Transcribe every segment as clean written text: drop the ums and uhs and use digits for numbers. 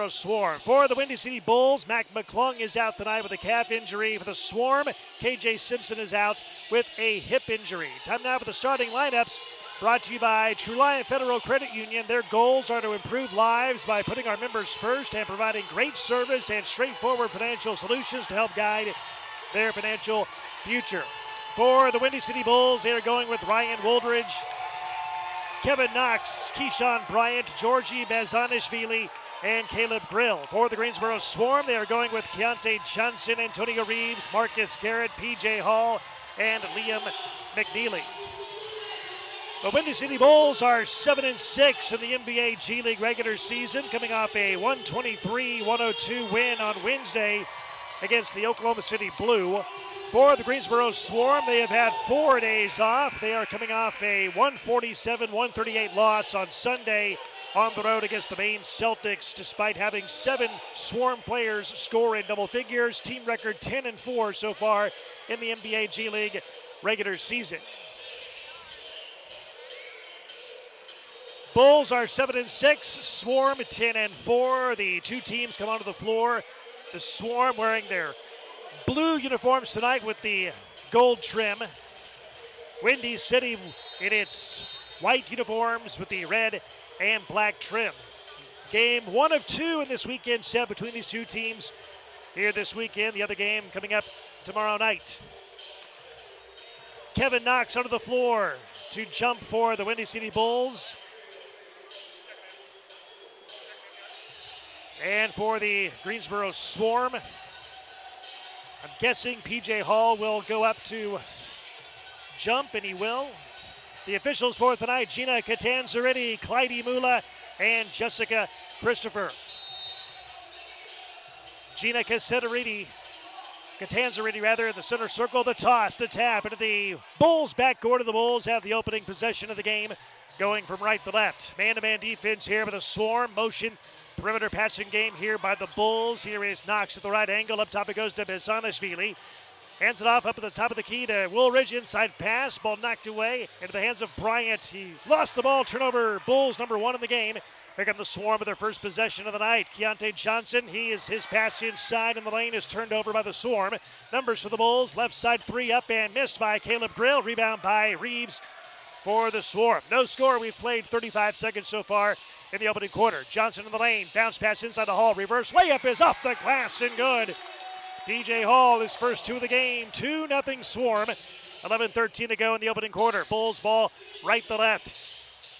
Swarm. For the Windy City Bulls, Mac McClung is out tonight with a calf injury. For the Swarm, KJ Simpson is out with a hip injury. Time now for the starting lineups. Brought to you by True Lion Federal Credit Union. Their goals are to improve lives by putting our members first and providing great service and straightforward financial solutions to help guide their financial future. For the Windy City Bulls, they are going with Ryan Woldridge, Kevin Knox, Keyshawn Bryant, Georgie Bazanishvili, and Caleb Grill. For the Greensboro Swarm, they are going with Keontae Johnson, Antonio Reeves, Marcus Garrett, PJ Hall, and Liam McNeely. The Windy City Bulls are 7-6 in the NBA G League regular season, coming off a 123-102 win on Wednesday against the Oklahoma City Blue. For the Greensboro Swarm, they have had 4 days off. They are coming off a 147-138 loss on Sunday on the road against the Maine Celtics, despite having 7 Swarm players score in double figures. Team record 10-4 so far in the NBA G League regular season. Bulls are 7-6, Swarm 10-4. The two teams come onto the floor. The Swarm wearing their blue uniforms tonight with the gold trim. Windy City in its white uniforms with the red and black trim. Game 1 of 2 in this weekend set between these two teams here this weekend. The other game coming up tomorrow night. Kevin Knox onto the floor to jump for the Windy City Bulls. And for the Greensboro Swarm, I'm guessing PJ Hall will go up to jump, and he will. The officials for tonight, Gina Catanzariti, Clyde Mula, and Jessica Christopher. Gina Catanzariti in the center circle, the toss, the tap into the Bulls backcourt of the Bulls have the opening possession of the game going from right to left. Man-to-man defense here with a Swarm, motion, perimeter passing game here by the Bulls. Here is Knox at the right angle, up top it goes to Bezanishvili. Hands it off up at the top of the key to Woolridge, inside pass, ball knocked away into the hands of Bryant. He lost the ball, turnover, Bulls number 1 in the game. Here come the Swarm with their first possession of the night. Keontae Johnson, his pass inside in the lane is turned over by the Swarm. Numbers for the Bulls, left side 3 up and missed by Caleb Grill. Rebound by Reeves for the Swarm. No score, we've played 35 seconds so far in the opening quarter. Johnson in the lane, bounce pass inside the Hall, reverse layup is off the glass and good. PJ Hall, his first 2 of the game, 2-0 Swarm. 11:13 to go in the opening quarter. Bulls ball right to left.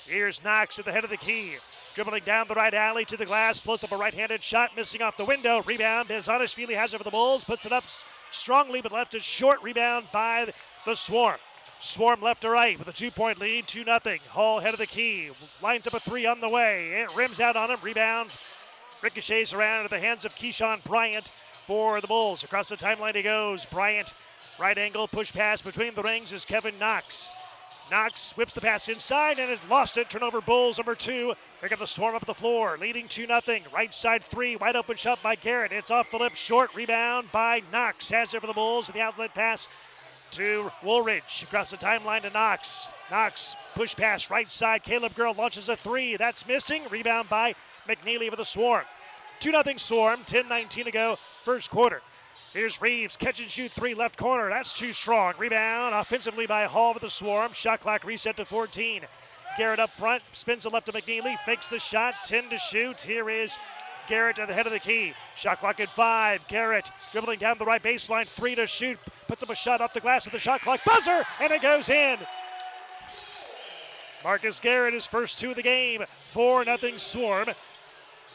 Here's Knox at the head of the key. Dribbling down the right alley to the glass, floats up a right-handed shot, missing off the window. Rebound, Bezanishvili has it for the Bulls, puts it up strongly, but left it short. Rebound by the Swarm. Swarm left to right with a 2-point lead, 2-0. Hall head of the key, lines up a 3 on the way. It rims out on him, rebound. Ricochets around into the hands of Keyshawn Bryant for the Bulls. Across the timeline he goes. Bryant, right angle, push pass between the rings is Kevin Knox. Knox whips the pass inside and has lost it. Turnover Bulls number 2. Here come the Swarm up the floor, leading 2-0. Right side 3, wide open shot by Garrett. It's off the lip, short. Rebound by Knox. Has it for the Bulls, and the outlet pass to Woolridge. Across the timeline to Knox. Knox, push pass right side. Caleb Grill launches a 3. That's missing. Rebound by McNeely for the Swarm. 2-0 Swarm, 10:19 to go, first quarter. Here's Reeves, catch and shoot 3 left corner. That's too strong. Rebound offensively by Hall for the Swarm. Shot clock reset to 14. Garrett up front, spins it left to McNeely, fakes the shot, 10 to shoot. Here is Garrett at the head of the key. Shot clock at 5. Garrett dribbling down the right baseline, 3 to shoot. Puts up a shot off the glass at the shot clock. Buzzer, and it goes in. Marcus Garrett, his first 2 of the game. 4-0 Swarm.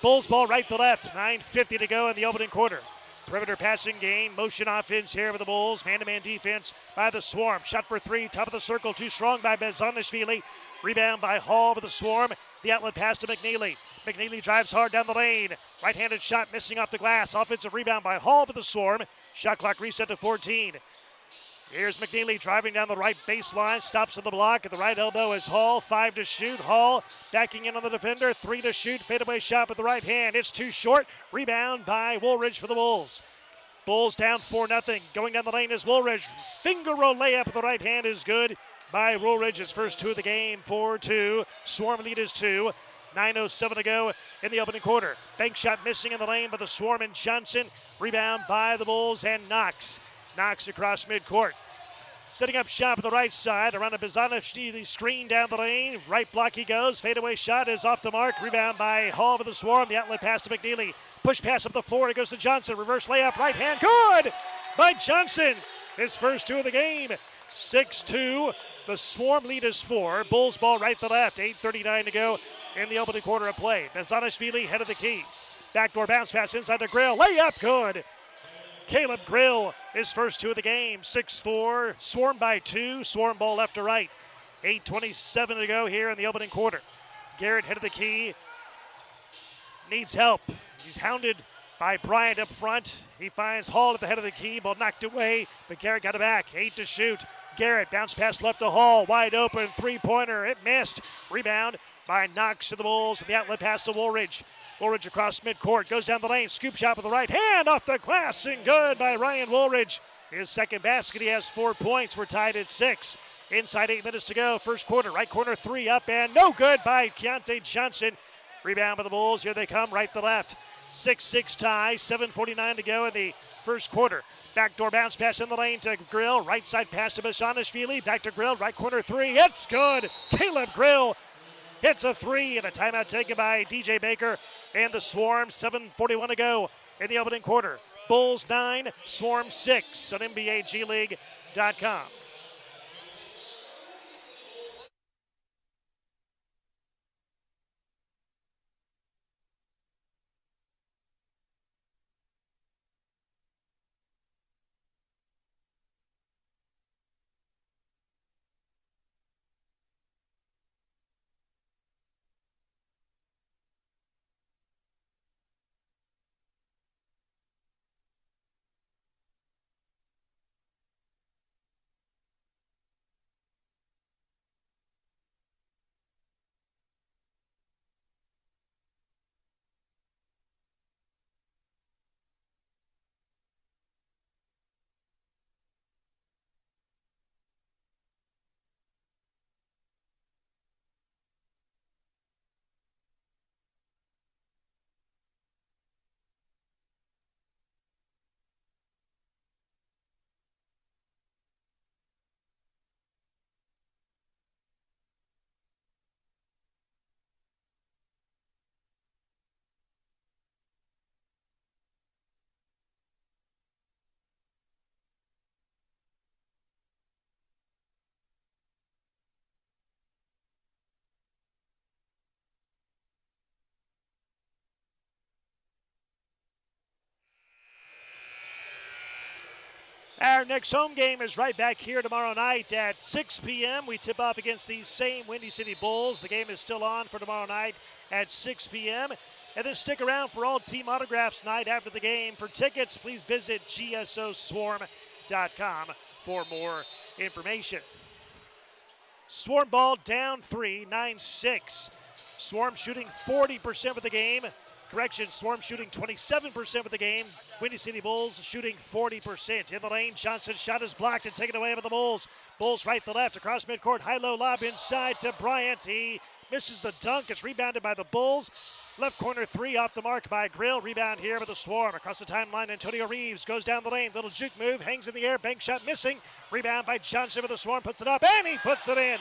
Bulls ball right to left. 9:50 to go in the opening quarter. Perimeter passing game, motion offense here with the Bulls. Man-to-man defense by the Swarm. Shot for 3, top of the circle, too strong by Bezanishvili. Rebound by Hall for the Swarm. The outlet pass to McNeely. McNeely drives hard down the lane. Right-handed shot missing off the glass. Offensive rebound by Hall for the Swarm. Shot clock reset to 14. Here's McNeely driving down the right baseline, stops on the block. At the right elbow is Hall, 5 to shoot. Hall backing in on the defender, 3 to shoot. Fadeaway shot with the right hand. It's too short. Rebound by Woolridge for the Bulls. Bulls down 4-0. Going down the lane is Woolridge. Finger roll layup with the right hand is good by Woolridge. His first 2 of the game, 4-2. Swarm lead is 2. 9:07 to go in the opening quarter. Bank shot missing in the lane by the Swarm and Johnson. Rebound by the Bulls and Knox. Knox across midcourt. Setting up shop on the right side around a Bizanov screen down the lane. Right block he goes. Fadeaway shot is off the mark. Rebound by Hall for the Swarm. The outlet pass to McNeely. Push pass up the floor. It goes to Johnson. Reverse layup. Right hand. Good by Johnson. His first two of the game. 6-2. The Swarm lead is 4. Bulls ball right to left. 8:39 to go in the opening quarter of play. Bizanov head of the key. Backdoor bounce pass inside to Grill. Layup. Good. Caleb Grill, his first two of the game. 6-4, Swarm by 2, Swarm ball left to right. 8:27 to go here in the opening quarter. Garrett head of the key, needs help. He's hounded by Bryant up front. He finds Hall at the head of the key, ball knocked away, but Garrett got it back. 8 to shoot. Garrett bounce pass left to Hall, wide open, three-pointer, it missed. Rebound by Knox to the Bulls, the outlet pass to Woolridge. Woolridge across midcourt, goes down the lane, scoop shot with the right hand, off the glass, and good by Ryan Woolridge. His second basket, he has 4 points. We're tied at 6. Inside 8 minutes to go, first quarter, right corner 3 up, and no good by Keontae Johnson. Rebound by the Bulls, here they come, right to left. 6-6 tie, 7:49 to go in the first quarter. Backdoor bounce pass in the lane to Grill, right side pass to Bizanov, back to Grill, right corner 3, it's good. Caleb Grill hits a 3, and a timeout taken by DJ Baker and the Swarm. 7:41 to go in the opening quarter. Bulls 9, Swarm 6 on NBAGleague.com. Our next home game is right back here tomorrow night at 6 p.m. We tip off against these same Windy City Bulls. The game is still on for tomorrow night at 6 p.m. And then stick around for all team autographs night after the game. For tickets, please visit gsoswarm.com for more information. Swarm ball down 3, 9-6. Swarm shooting 40% of the game. Correction, Swarm shooting 27% of the game. Windy City Bulls shooting 40%. In the lane, Johnson's shot is blocked and taken away by the Bulls. Bulls right to left across midcourt. High-low lob inside to Bryant. He misses the dunk. It's rebounded by the Bulls. Left corner 3 off the mark by Grill. Rebound here by the Swarm. Across the timeline, Antonio Reeves goes down the lane. Little juke move, hangs in the air. Bank shot missing. Rebound by Johnson with the Swarm. Puts it up, and he puts it in.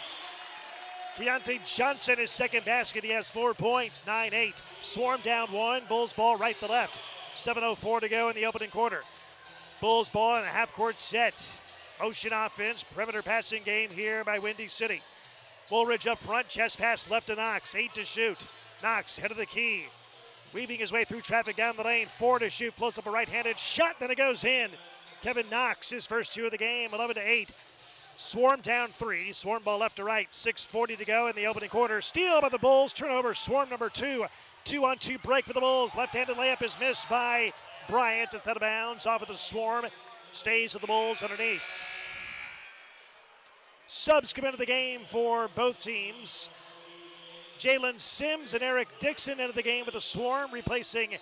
Keontae Johnson, his second basket. He has 4 points, 9-8. Swarm down 1. Bulls ball right to left. 7:04 to go in the opening quarter. Bulls ball in a half-court set. Motion offense, perimeter passing game here by Windy City. Woolridge up front, chest pass left to Knox. 8 to shoot. Knox, head of the key. Weaving his way through traffic down the lane. 4 to shoot, floats up a right-handed shot, then it goes in. Kevin Knox, his first 2 of the game, 11-8. Swarm down 3. Swarm ball left to right. 6:40 to go in the opening quarter. Steal by the Bulls. Turnover. Swarm number 2. 2-on-2 break for the Bulls. Left-handed layup is missed by Bryant. It's out of bounds off of the Swarm. Stays with the Bulls underneath. Subs come into the game for both teams. Jalen Sims and Eric Dixon into the game with the Swarm, replacing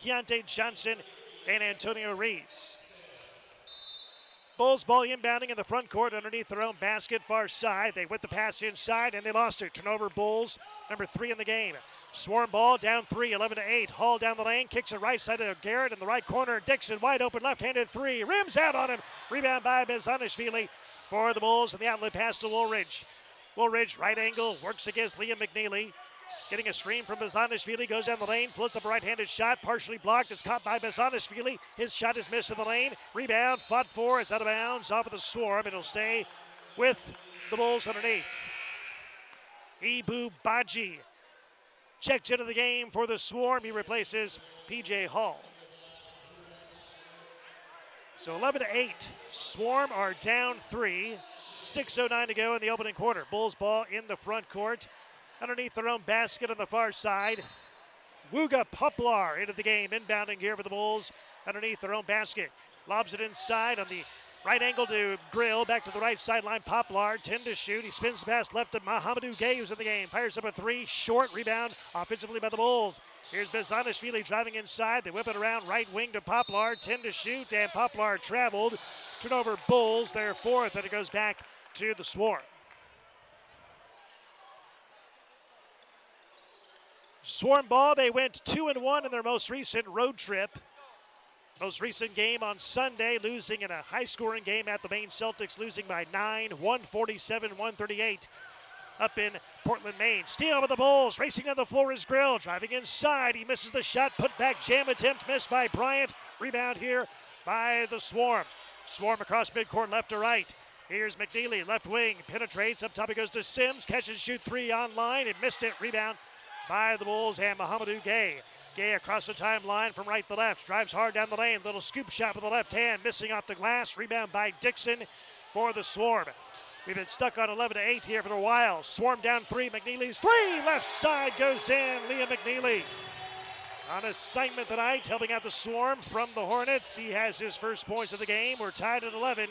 Keontae Johnson and Antonio Reeves. Bulls ball inbounding in the front court underneath their own basket, far side. They whipped the pass inside and they lost it. Turnover Bulls, number 3 in the game. Swarm ball down 3, 11-8. Hall down the lane, kicks it right side to Garrett in the right corner. Dixon wide open, left-handed 3. Rims out on him. Rebound by Bezanishvili for the Bulls, and the outlet pass to Woolridge. Woolridge, right angle, works against Liam McNeely. Getting a screen from Bezanishvili, goes down the lane, floats up a right-handed shot, partially blocked, is caught by Bezanishvili. His shot is missed in the lane. Rebound, fought for, it's out of bounds, off of the Swarm. It'll stay with the Bulls underneath. Ibu Baji checked into the game for the Swarm. He replaces P.J. Hall. So 11-8. Swarm are down 3. 6:09 to go in the opening quarter. Bulls ball in the front court. Underneath their own basket on the far side. Wooga Poplar into the game. Inbounding here for the Bulls underneath their own basket. Lobs it inside on the right angle to Grill. Back to the right sideline. Poplar, 10 to shoot. He spins the pass left to Mahamadou Gay, who's in the game. Fires up a 3. Short rebound offensively by the Bulls. Here's Bezanishvili driving inside. They whip it around right wing to Poplar. 10 to shoot, and Poplar traveled. Turnover Bulls, their 4th, and it goes back to the Swarm. Swarm ball, they went 2-1 in their most recent road trip. Most recent game on Sunday, losing in a high-scoring game at the Maine Celtics, losing by 9, 147-138 up in Portland, Maine. Steal with the Bulls, racing on the floor is Grill, driving inside. He misses the shot, put back jam attempt, missed by Bryant. Rebound here by the Swarm. Swarm across midcourt, left to right. Here's McNeely, left wing, penetrates. Up top it goes to Sims, catch and shoot 3 on line, and missed it. Rebound by the Bulls and Mahamadou Gay. Gay across the timeline from right to left. Drives hard down the lane. Little scoop shot with the left hand. Missing off the glass. Rebound by Dixon for the Swarm. We've been stuck on 11-8 here for a while. Swarm down 3. McNeely's 3. Left side goes in. Liam McNeely on assignment tonight, helping out the Swarm from the Hornets. He has his first points of the game. We're tied at 11.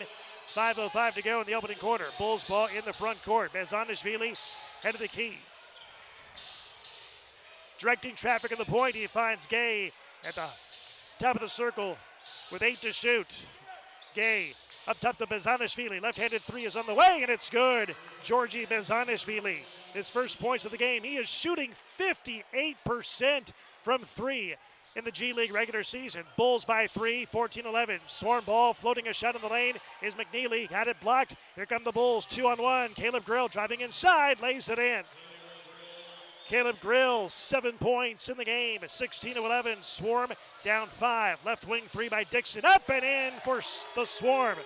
5:05 to go in the opening quarter. Bulls ball in the front court. Bezanishvili head of the key. Directing traffic at the point, he finds Gay at the top of the circle with 8 to shoot. Gay up top to Bezanishvili. Left-handed 3 is on the way, and it's good. Georgi Bezanishvili, his first points of the game. He is shooting 58% from 3 in the G League regular season. Bulls by 3, 14-11. Swarm ball, floating a shot in the lane is McNeely. Got it blocked. Here come the Bulls, 2-on-1. Caleb Grill driving inside, lays it in. Caleb Grill, 7 points in the game, 16-11. Swarm down 5. Left wing 3 by Dixon. Up and in for the Swarm.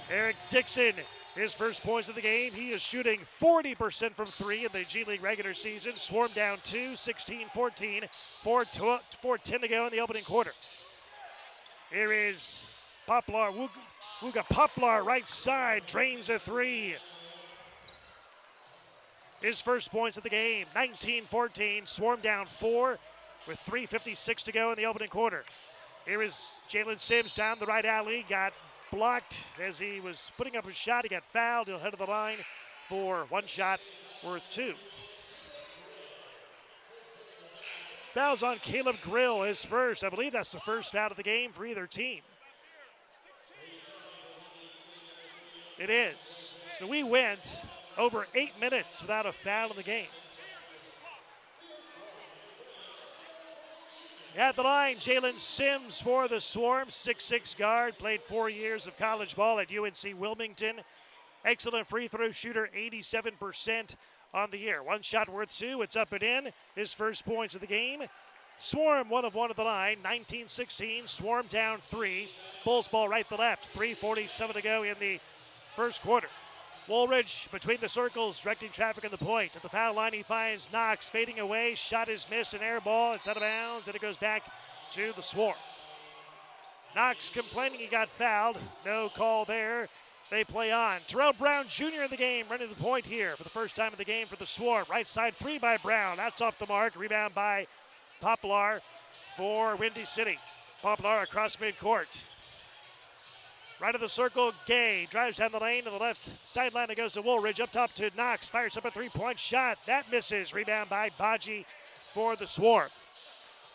Eric Dixon, his first points of the game. He is shooting 40% from 3 in the G League regular season. Swarm down 2, 16-14. 4:10 to go in the opening quarter. Here is Poplar, Wooga Poplar, right side, drains a 3. His first points of the game, 19-14. Swarm down 4 with 3:56 to go in the opening quarter. Here is Jalen Sims down the right alley. Got blocked as he was putting up a shot. He got fouled. He'll head to the line for 1 shot worth 2. Fouls on Caleb Grill, his first. I believe that's the first foul of the game for either team. It is. So we went over 8 minutes without a foul in the game. At the line, Jalen Sims for the Swarm, 6'6" guard, played 4 years of college ball at UNC Wilmington. Excellent free throw shooter, 87% on the year. 1 shot worth 2, it's up and in. His first points of the game. Swarm 1 of 1 at the line, 19-16. Swarm down 3. Bulls ball right to left, 3:47 to go in the first quarter. Woolridge between the circles, directing traffic on the point. At the foul line, he finds Knox fading away. Shot is missed, an air ball. It's out of bounds, and it goes back to the Swarm. Knox complaining he got fouled. No call there. They play on. Terrell Brown Jr. in the game, running the point here for the first time in the game for the Swarm. Right side 3 by Brown. That's off the mark. Rebound by Poplar for Windy City. Poplar across midcourt. Right of the circle, Gay drives down the lane to the left sideline. It goes to Woolridge, up top to Knox. Fires up a 3-point shot. That misses. Rebound by Baji for the Swarm.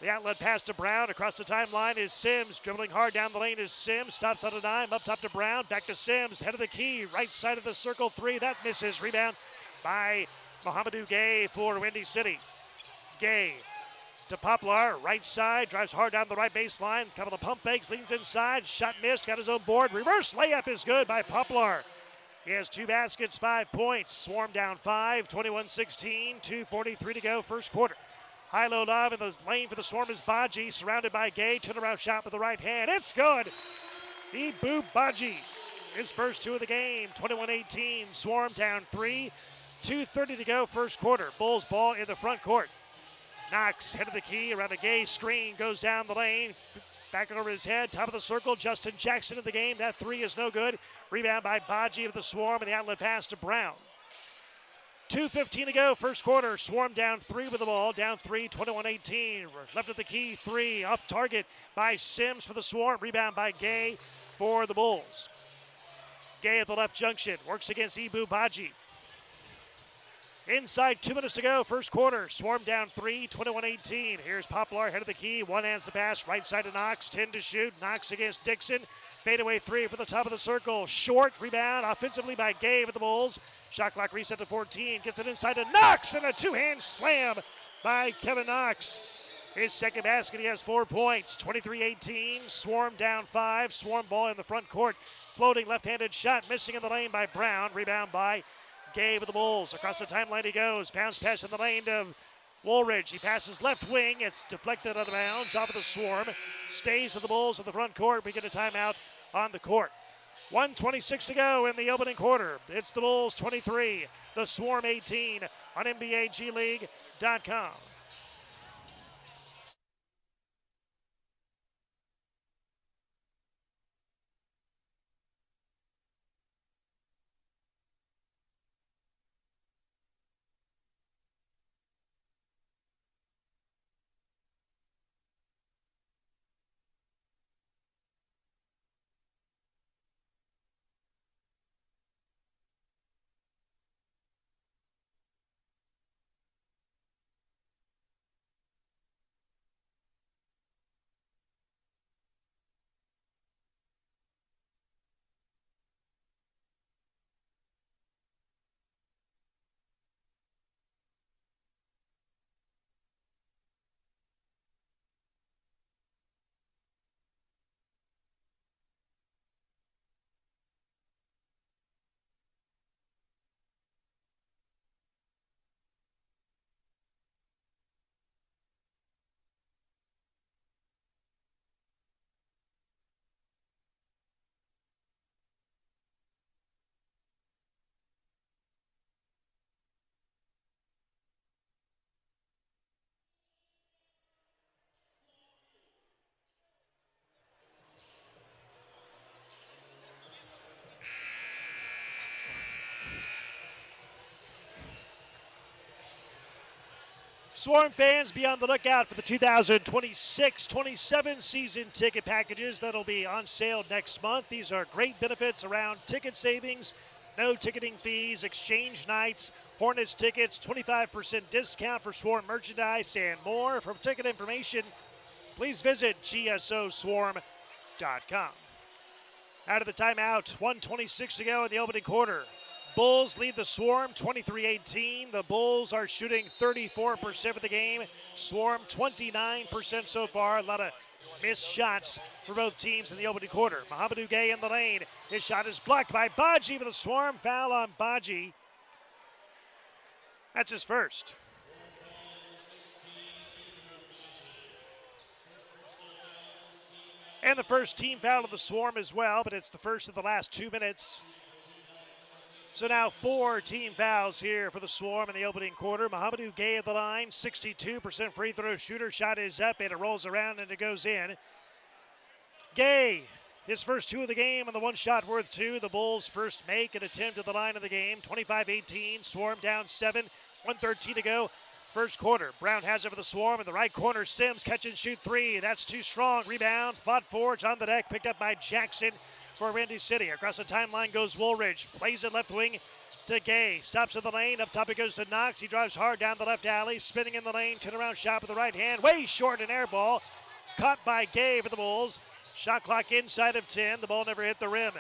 The outlet pass to Brown. Across the timeline is Sims. Dribbling hard down the lane is Sims. Stops on a dime. Up top to Brown. Back to Sims. Head of the key. Right side of the circle. 3. That misses. Rebound by Mohamedou Gay for Windy City. Gay to Poplar. Right side. Drives hard down the right baseline. Couple of pump fakes. Leans inside. Shot missed. Got his own board. Reverse layup is good by Poplar. He has 2 baskets, 5 points. Swarm down 5. 21-16. 2:43 to go. First quarter. High-low lob in the lane for the Swarm is Baji, surrounded by Gay. Turnaround shot with the right hand. It's good. Ibu Baji, his first 2 of the game. 21-18. Swarm down 3. 2:30 to go. First quarter. Bulls ball in the front court. Knox, head of the key, around the Gay screen, goes down the lane. Back over his head, top of the circle. Justin Jackson in the game. That 3 is no good. Rebound by Baji of the Swarm, and the outlet pass to Brown. 2:15 to go, first quarter. Swarm down 3 with the ball. Down 3, 21-18. Left of the key, 3. Off target by Sims for the Swarm. Rebound by Gay for the Bulls. Gay at the left junction. Works against Ibu Baji. Inside, 2 minutes to go, first quarter. Swarm down 3, 21-18. Here's Poplar, head of the key. One hands the pass, right side to Knox. 10 to shoot. Knox against Dixon. Fadeaway 3 for the top of the circle. Short rebound offensively by Gay for the Bulls. Shot clock reset to 14. Gets it inside to Knox, and a 2-hand slam by Kevin Knox. His second basket, he has 4 points. 23-18. Swarm down 5. Swarm ball in the front court. Floating left-handed shot, missing in the lane by Brown. Rebound by Gay with the Bulls. Across the timeline he goes. Bounce pass in the lane to Woolridge. He passes left wing. It's deflected out of bounds off of the Swarm. Stays to the Bulls in the front court. We get a timeout on the court. 1:26 to go in the opening quarter. It's the Bulls 23, the Swarm 18 on NBAGleague.com. Swarm fans, be on the lookout for the 2026-27 season ticket packages that'll be on sale next month. These are great benefits around ticket savings, no ticketing fees, exchange nights, Hornets tickets, 25% discount for Swarm merchandise, and more. For ticket information, please visit gsoswarm.com. Out of the timeout, 1:26 to go in the opening quarter. Bulls lead the Swarm 23-18. The Bulls are shooting 34% of the game. Swarm 29% so far. A lot of missed shots for both teams in the opening quarter. Mohamedou Gay in the lane. His shot is blocked by Baji for the Swarm. Foul on Baji. That's his first. And the first team foul of the Swarm as well, but it's the first of the last 2 minutes. So now 4 team fouls here for the Swarm in the opening quarter. Mohamedou Gay at the line, 62% free throw shooter. Shot is up and it rolls around and it goes in. Gay, his first 2 of the game and the 1 shot worth 2. The Bulls first make an attempt at the line of the game. 25-18, Swarm down 7, 1:13 to go. First quarter. Brown has it for the Swarm in the right corner. Sims catch and shoot 3. That's too strong. Rebound. Fought for. It's on the deck. Picked up by Jackson for Windy City. Across the timeline goes Woolridge. Plays it left wing to Gay. Stops in the lane. Up top it goes to Knox. He drives hard down the left alley. Spinning in the lane. Turnaround shot with the right hand. Way short, an air ball. Caught by Gay for the Bulls. Shot clock inside of 10. The ball never hit the rim.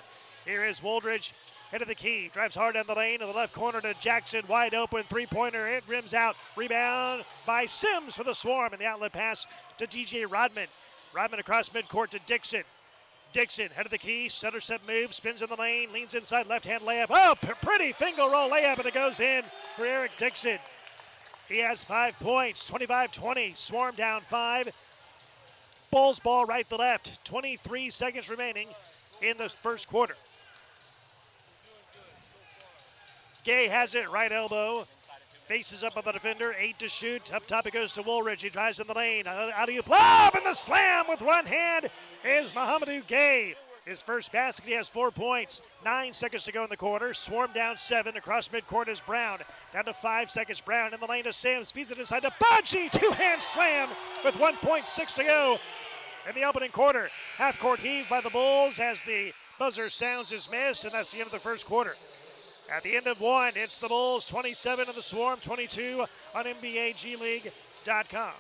Here is Woldridge. Head of the key. Drives hard down the lane. To the left corner to Jackson. Wide open. Three-pointer. It rims out. Rebound by Sims for the Swarm. And the outlet pass to DJ Rodman. Rodman across midcourt to Dixon. Dixon, head of the key, center set move, spins in the lane, leans inside, left-hand layup. Oh, pretty finger roll layup, and it goes in for Eric Dixon. He has 5 points, 25-20, Swarm down 5. Bulls ball right to left, 23 seconds remaining in the first quarter. Gay has it, right elbow. Faces up on the defender, 8 to shoot. Up top it goes to Woolridge. He drives in the lane. Alley-oop lob, and the slam with one hand is Mohamedou Gay. His first basket, he has 4 points. 9 seconds to go in the quarter. Swarm down 7. Across midcourt is Brown. Down to 5 seconds. Brown in the lane to Sims. Feeds it inside to Baji. Two-hand slam with 1.6 to go in the opening quarter. Half-court heave by the Bulls as the buzzer sounds is missed, and that's the end of the first quarter. At the end of 1, it's the Bulls 27 and the Swarm 22 on NBAGleague.com.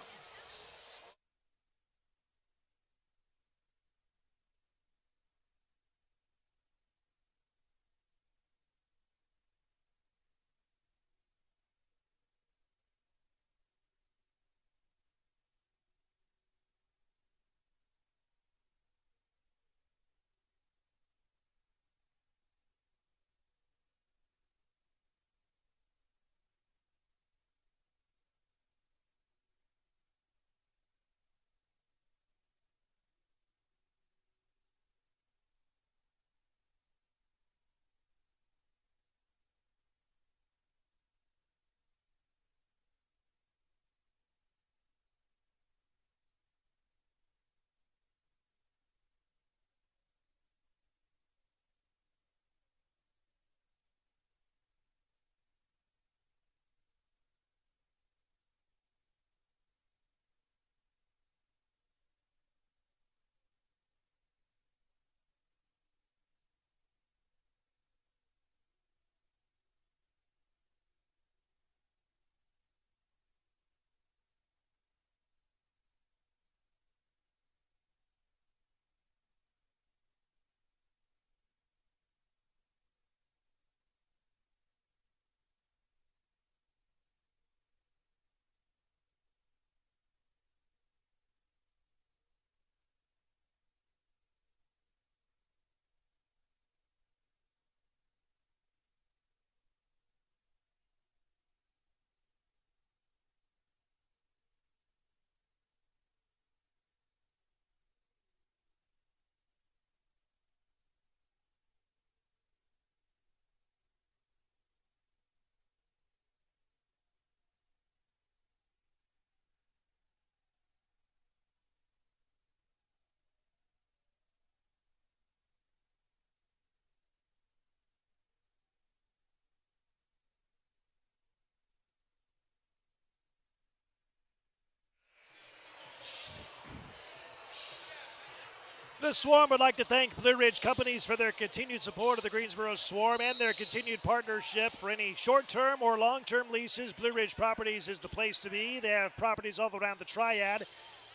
The Swarm would like to thank Blue Ridge Companies for their continued support of the Greensboro Swarm and their continued partnership. For any short-term or long-term leases, Blue Ridge Properties is the place to be. They have properties all around the Triad.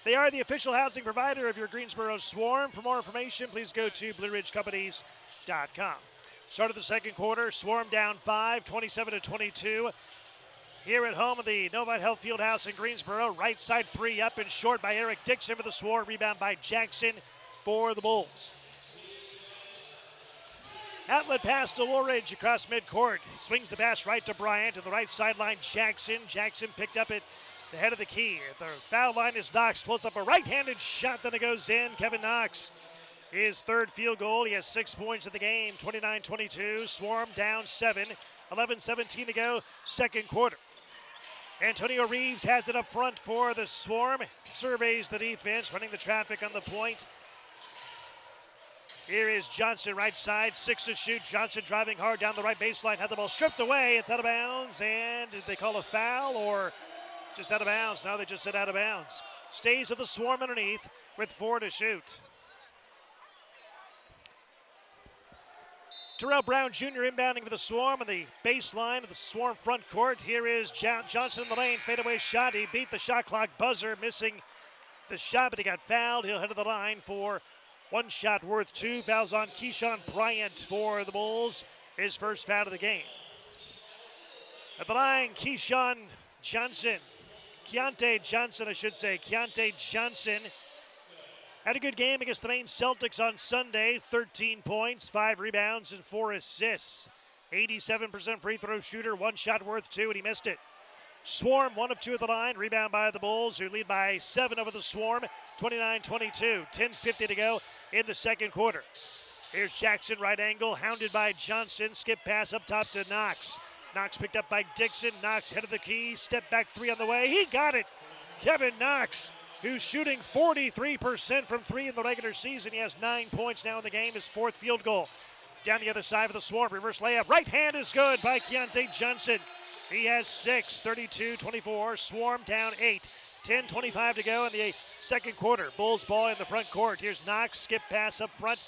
They are the official housing provider of your Greensboro Swarm. For more information, please go to BlueRidgeCompanies.com. Start of the second quarter, Swarm down 5, 27-22. Here at home at the Novite Health Fieldhouse in Greensboro. Right side three up and short by Eric Dixon for the Swarm. Rebound by Jackson for the Bulls. Outlet pass to Woolridge across midcourt. Swings the pass right to Bryant to the right sideline. Jackson picked up at the head of the key. At the foul line is Knox. Floats up a right-handed shot, then it goes in. Kevin Knox, his third field goal. He has 6 points in the game. 29-22. Swarm down 7. 11-17 to go, second quarter. Antonio Reeves has it up front for the Swarm. Surveys the defense, running the traffic on the point. Here is Johnson, right side, 6 to shoot. Johnson driving hard down the right baseline, had the ball stripped away. It's out of bounds, and did they call a foul or just out of bounds? No, they just said out of bounds. Stays with the Swarm underneath with 4 to shoot. Terrell Brown Jr. inbounding for the Swarm on the baseline of the Swarm front court. Here is Johnson in the lane, fadeaway shot. He beat the shot clock buzzer, missing the shot, but he got fouled. He'll head to the line for one shot worth two. Fouls on Keyshawn Bryant for the Bulls. His first foul of the game. At the line, Keontae Johnson. Had a good game against the Maine Celtics on Sunday. 13 points, 5 rebounds, and 4 assists. 87% free throw shooter, one shot worth two, and he missed it. Swarm, 1 of 2 at the line. Rebound by the Bulls, who lead by 7 over the Swarm. 29-22, 10:50 to go in the second quarter. Here's Jackson, right angle, hounded by Johnson. Skip pass up top to Knox. Knox picked up by Dixon. Knox head of the key. Step back 3 on the way. He got it. Kevin Knox, who's shooting 43% from 3 in the regular season. He has 9 points now in the game, his 4th field goal. Down the other side of the Swarm, reverse layup. Right hand is good by Keontae Johnson. He has 6, 32-24. Swarm down 8. 10:25 to go in the second quarter. Bulls ball in the front court. Here's Knox, skip pass up front.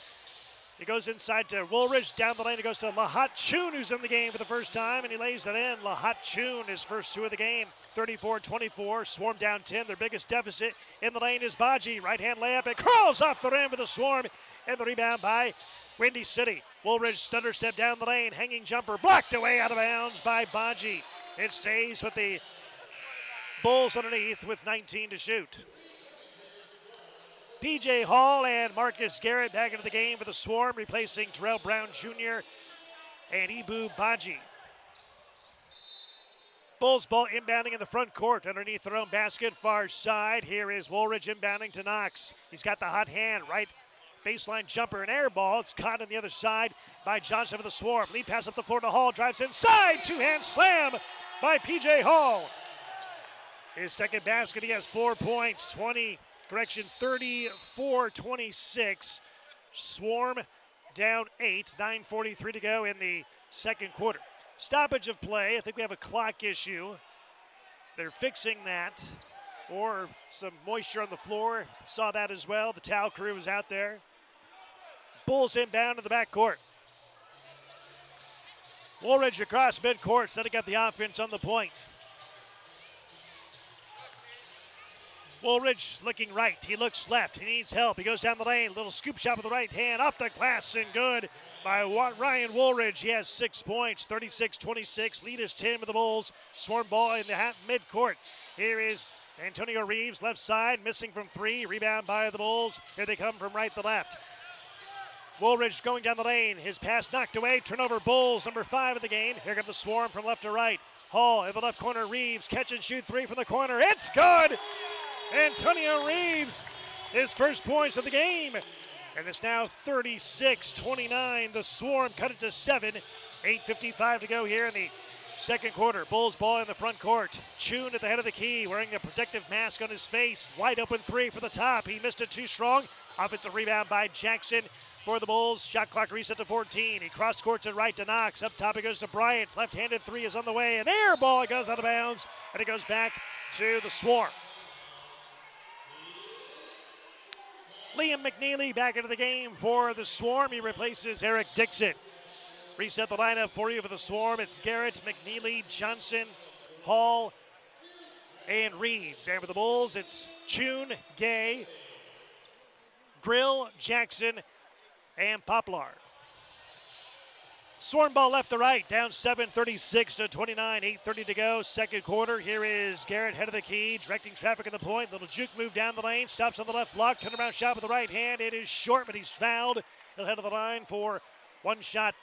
It goes inside to Woolridge. Down the lane it goes to Lahat Chun, who's in the game for the first time, and he lays it in. Lahat Chun, his first 2 of the game. 34-24. Swarm down 10. Their biggest deficit in the lane is Baji. Right-hand layup. It curls off the rim for the Swarm, and the rebound by Windy City. Woolridge stutter step down the lane. Hanging jumper blocked away out of bounds by Baji. It stays with the Bulls underneath with 19 to shoot. P.J. Hall and Marcus Garrett back into the game for the Swarm, replacing Terrell Brown Jr. and Ibu Baji. Bulls ball inbounding in the front court underneath their own basket, far side. Here is Woolridge inbounding to Knox. He's got the hot hand, right baseline jumper, and air ball. It's caught on the other side by Johnson for the Swarm. Lead pass up the floor to Hall, drives inside, 2-hand slam by P.J. Hall. His second basket, he has 4 points, 34-26. Swarm down 8, 9:43 to go in the second quarter. Stoppage of play. I think we have a clock issue. They're fixing that. Or some moisture on the floor. Saw that as well. The towel crew was out there. Bulls inbound to the backcourt. Woolridge across midcourt, setting up the offense on the point. Woolridge looking right. He looks left. He needs help. He goes down the lane. Little scoop shot with the right hand. Off the glass and good by Ryan Woolridge. He has 6 points. 36-26. Lead is 10 for the Bulls. Swarm ball in the midcourt. Here is Antonio Reeves, left side, missing from 3. Rebound by the Bulls. Here they come from right to left. Woolridge going down the lane. His pass knocked away. Turnover, Bulls, number 5 of the game. Here comes the Swarm from left to right. Hall in the left corner. Reeves, catch and shoot 3 from the corner. It's good! Antonio Reeves, his first points of the game. And it's now 36-29. The Swarm cut it to 7. 8:55 to go here in the second quarter. Bulls ball in the front court. Chun at the head of the key, wearing a protective mask on his face. Wide open 3 for the top. He missed it too strong. Offensive rebound by Jackson for the Bulls. Shot clock reset to 14. He cross courts it right to Knox. Up top it goes to Bryant. Left-handed 3 is on the way. An air ball goes out of bounds, and it goes back to the Swarm. Liam McNeely back into the game for the Swarm. He replaces Eric Dixon. Reset the lineup for you for the Swarm. It's Garrett, McNeely, Johnson, Hall, and Reeves. And for the Bulls, it's Chun, Gay, Grill, Jackson, and Poplar. Swarm ball left to right, down 7, 36-29, 8:30 to go. Second quarter. Here is Garrett, head of the key, directing traffic at the point. Little juke move down the lane, stops on the left block, turnaround shot with the right hand. It is short, but he's fouled. He'll head to the line for one shot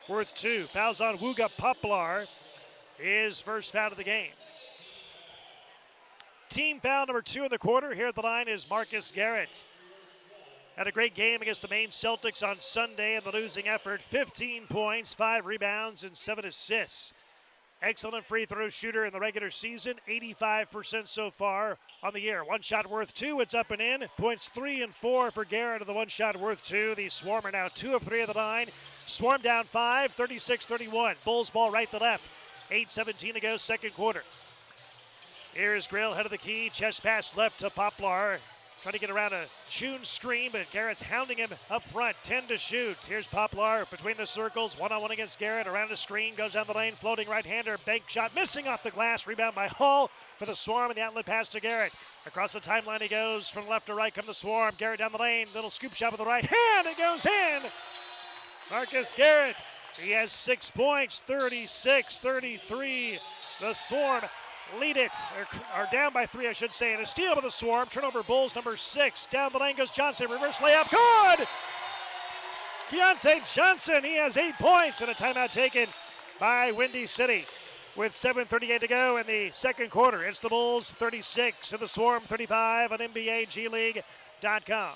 worth 2. Fouls on Wooga Poplar. His first foul of the game. Team foul number 2 in the quarter. Here at the line is Marcus Garrett. Had a great game against the Maine Celtics on Sunday in the losing effort. 15 points, 5 rebounds, and 7 assists. Excellent free throw shooter in the regular season. 85% so far on the year. One shot worth 2. It's up and in. Points 3 and 4 for Garrett of the one shot worth 2. The Swarm are now 2 of 3 at the line. Swarm down 5, 36-31. Bulls ball right to left. 8:17 to go, second quarter. Here's Grill, head of the key. Chest pass left to Poplar. trying to get around a June screen, but Garrett's hounding him up front. 10 to shoot. Here's Poplar between the circles. One-on-one against Garrett. Around the screen, goes down the lane. Floating right-hander. Bank shot missing off the glass. Rebound by Hall for the Swarm, and the outlet pass to Garrett. Across the timeline he goes. From left to right come the Swarm. Garrett down the lane. Little scoop shot with the right hand. It goes in. Marcus Garrett. He has 6 points. 36-33. The Swarm lead it, or down by 3, I should say, and a steal by the Swarm. Turnover Bulls, number 6. Down the lane goes Johnson, reverse layup, good! Keontae Johnson, he has 8 points, and a timeout taken by Windy City. With 7:38 to go in the second quarter. It's the Bulls 36 and the Swarm 35 on NBAGleague.com.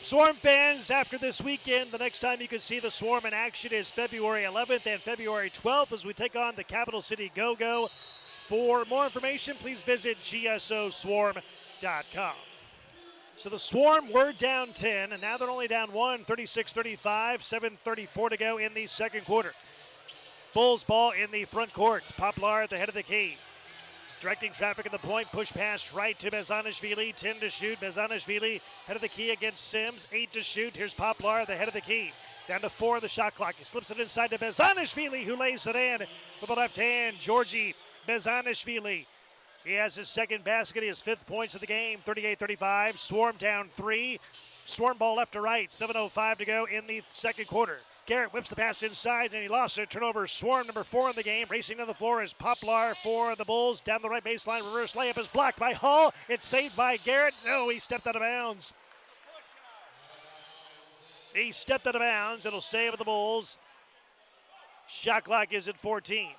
Swarm fans, after this weekend, the next time you can see the Swarm in action is February 11th and February 12th as we take on the Capital City Go-Go. For more information, please visit gsoswarm.com. So the Swarm were down 10, and now they're only down 1, 36-35, 7:34 to go in the second quarter. Bulls ball in the front court. Poplar at the head of the key. Directing traffic at the point, push pass right to Bezanishvili, 10 to shoot. Bezanishvili head of the key against Sims, 8 to shoot. Here's Poplar at the head of the key. Down to 4 of the shot clock. He slips it inside to Bezanishvili, who lays it in with the left hand. Georgi Bezanishvili. He has his second basket, his 5th points of the game, 38-35. Swarm down 3. Swarm ball left to right, 7:05 to go in the second quarter. Garrett whips the pass inside, and he lost it. Turnover, Swarm number 4 in the game. Racing to the floor is Poplar for the Bulls. Down the right baseline, reverse layup is blocked by Hall. It's saved by Garrett. No, he stepped out of bounds. He stepped out of bounds. It'll stay with the Bulls. Shot clock is at 14.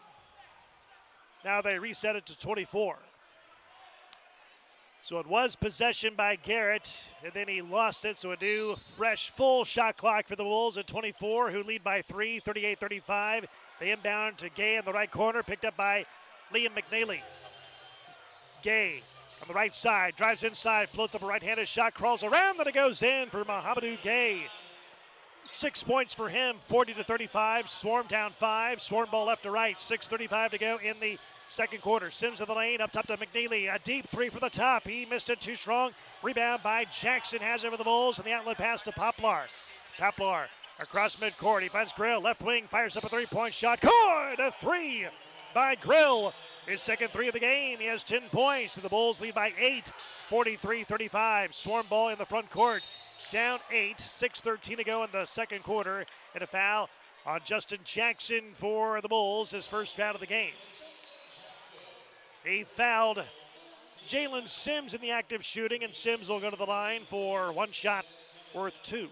Now they reset it to 24. So it was possession by Garrett, and then he lost it. So a new, fresh, full shot clock for the Wolves at 24, who lead by 3, 38-35. They inbound to Gay in the right corner, picked up by Liam McNeely. Gay on the right side, drives inside, floats up a right-handed shot, crawls around, then it goes in for Mohamedou Gay. 6 points for him, 40-35. Swarm down 5. Swarm ball left to right, 6:35 to go in the second quarter. Sims in the lane, up top to McNeely. A deep 3 from the top. He missed it too strong. Rebound by Jackson, has over the Bulls, and the outlet pass to Poplar. Poplar across midcourt. He finds Grill, left wing, fires up a 3-point shot. Good! A 3 by Grill. His second 3 of the game. He has 10 points, and the Bulls lead by 8, 43-35. Swarm ball in the front court. Down 8, 6:13 to go in the second quarter, and a foul on Justin Jackson for the Bulls, his first foul of the game. He fouled Jalen Sims in the active shooting, and Sims will go to the line for one shot worth 2.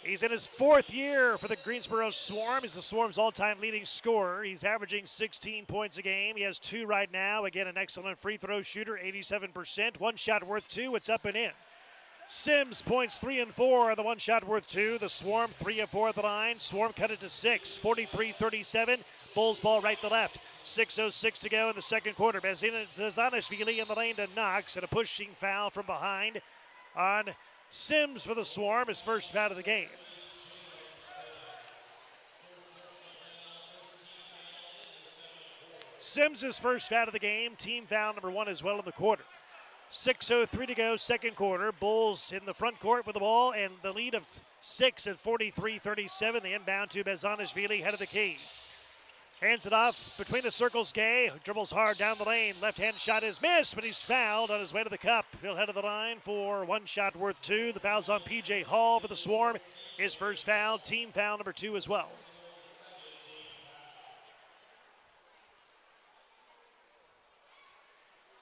He's in his 4th year for the Greensboro Swarm. He's the Swarm's all-time leading scorer. He's averaging 16 points a game. He has 2 right now. Again, an excellent free throw shooter, 87%. One shot worth 2. It's up and in. Sims points 3 and 4 on the one shot worth 2. The Swarm 3 of 4 at the line. Swarm cut it to 6, 43-37. Bulls ball right to left. 6:06 to go in the second quarter. Bezanishvili in the lane to Knox, and a pushing foul from behind on Sims for the Swarm, his first foul of the game. Sims' first foul of the game, team foul number 1 as well in the quarter. 6:03 to go, second quarter. Bulls in the front court with the ball and the lead of 6 at 43-37. The inbound to Bezanishvili, head of the key. Hands it off between the circles. Gay dribbles hard down the lane. Left-hand shot is missed, but he's fouled on his way to the cup. He'll head to the line for one shot worth 2. The foul's on P.J. Hall for the Swarm. His first foul, team foul number 2 as well.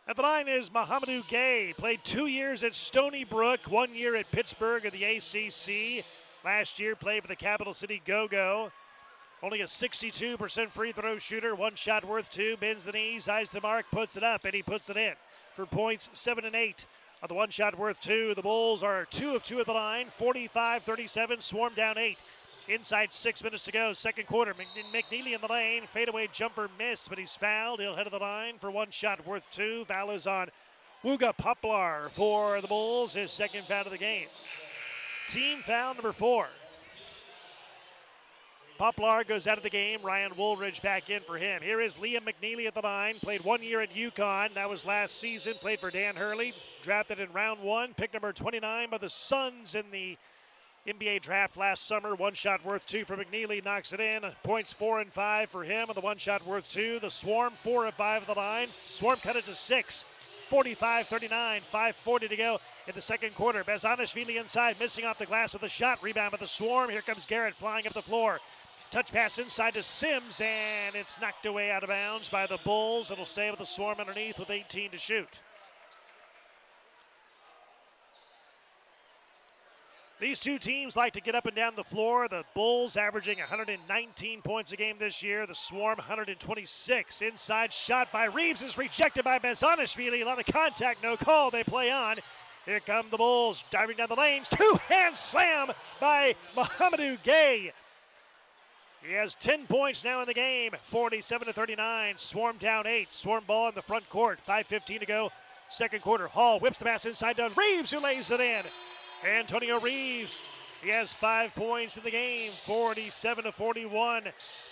At the line is Mohamedou Gay. Played 2 years at Stony Brook, 1 year at Pittsburgh in the ACC. Last year played for the Capital City Go-Go. Only a 62% free throw shooter. One shot worth 2. Bends the knees, eyes the mark, puts it up, and he puts it in for points 7 and 8. On the one shot worth 2, the Bulls are 2 of 2 at the line. 45-37, Swarm down 8. Inside 6 minutes to go, second quarter. McNeely in the lane, fadeaway jumper missed, but he's fouled. He'll head to the line for one shot worth 2. Foul is on Wooga Poplar for the Bulls, his second foul of the game. Team foul number 4. Poplar goes out of the game. Ryan Woolridge back in for him. Here is Liam McNeely at the line. Played 1 year at UConn. That was last season. Played for Dan Hurley. Drafted in round 1. Pick number 29 by the Suns in the NBA draft last summer. One shot worth 2 for McNeely. Knocks it in. Points 4 and 5 for him on the one shot worth 2. The Swarm 4 of 5 at the line. Swarm cut it to 6. 45-39. 5:40 to go in the second quarter. Bezanishvili inside, missing off the glass with a shot. Rebound by the Swarm. Here comes Garrett flying up the floor. Touch pass inside to Sims, and it's knocked away out of bounds by the Bulls. It'll stay with the Swarm underneath with 18 to shoot. These two teams like to get up and down the floor. The Bulls averaging 119 points a game this year. The Swarm 126. Inside shot by Reeves is rejected by Bezanishvili. A lot of contact, no call. They play on. Here come the Bulls diving down the lanes. Two-hand slam by Mohamedou Gay. He has 10 points now in the game. 47-39. Swarm down 8. Swarm ball in the front court. 5:15 to go. Second quarter. Hall whips the pass inside to Reeves, who lays it in. Antonio Reeves, he has 5 points in the game, 47-41. The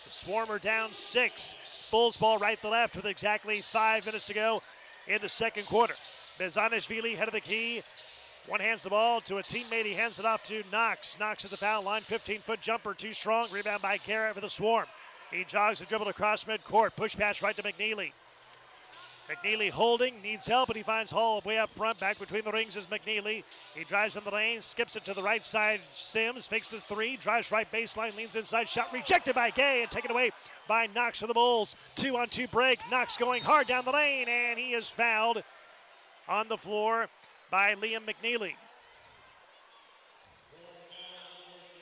Swarm are down 6. Bulls ball right to left with exactly 5 minutes to go in the second quarter. Bezanishvili, head of the key. One hands the ball to a teammate. He hands it off to Knox. Knox at the foul line. 15-foot jumper, too strong. Rebound by Garrett for the Swarm. He jogs and dribbled across midcourt. Push pass right to McNeely. McNeely holding, needs help, and he finds Hall way up front. Back between the rings is McNeely. He drives in the lane, skips it to the right side. Sims fakes the 3, drives right baseline, leans inside. Shot rejected by Gay and taken away by Knox for the Bulls. 2-on-2 break. Knox going hard down the lane, and he is fouled on the floor by Liam McNeely.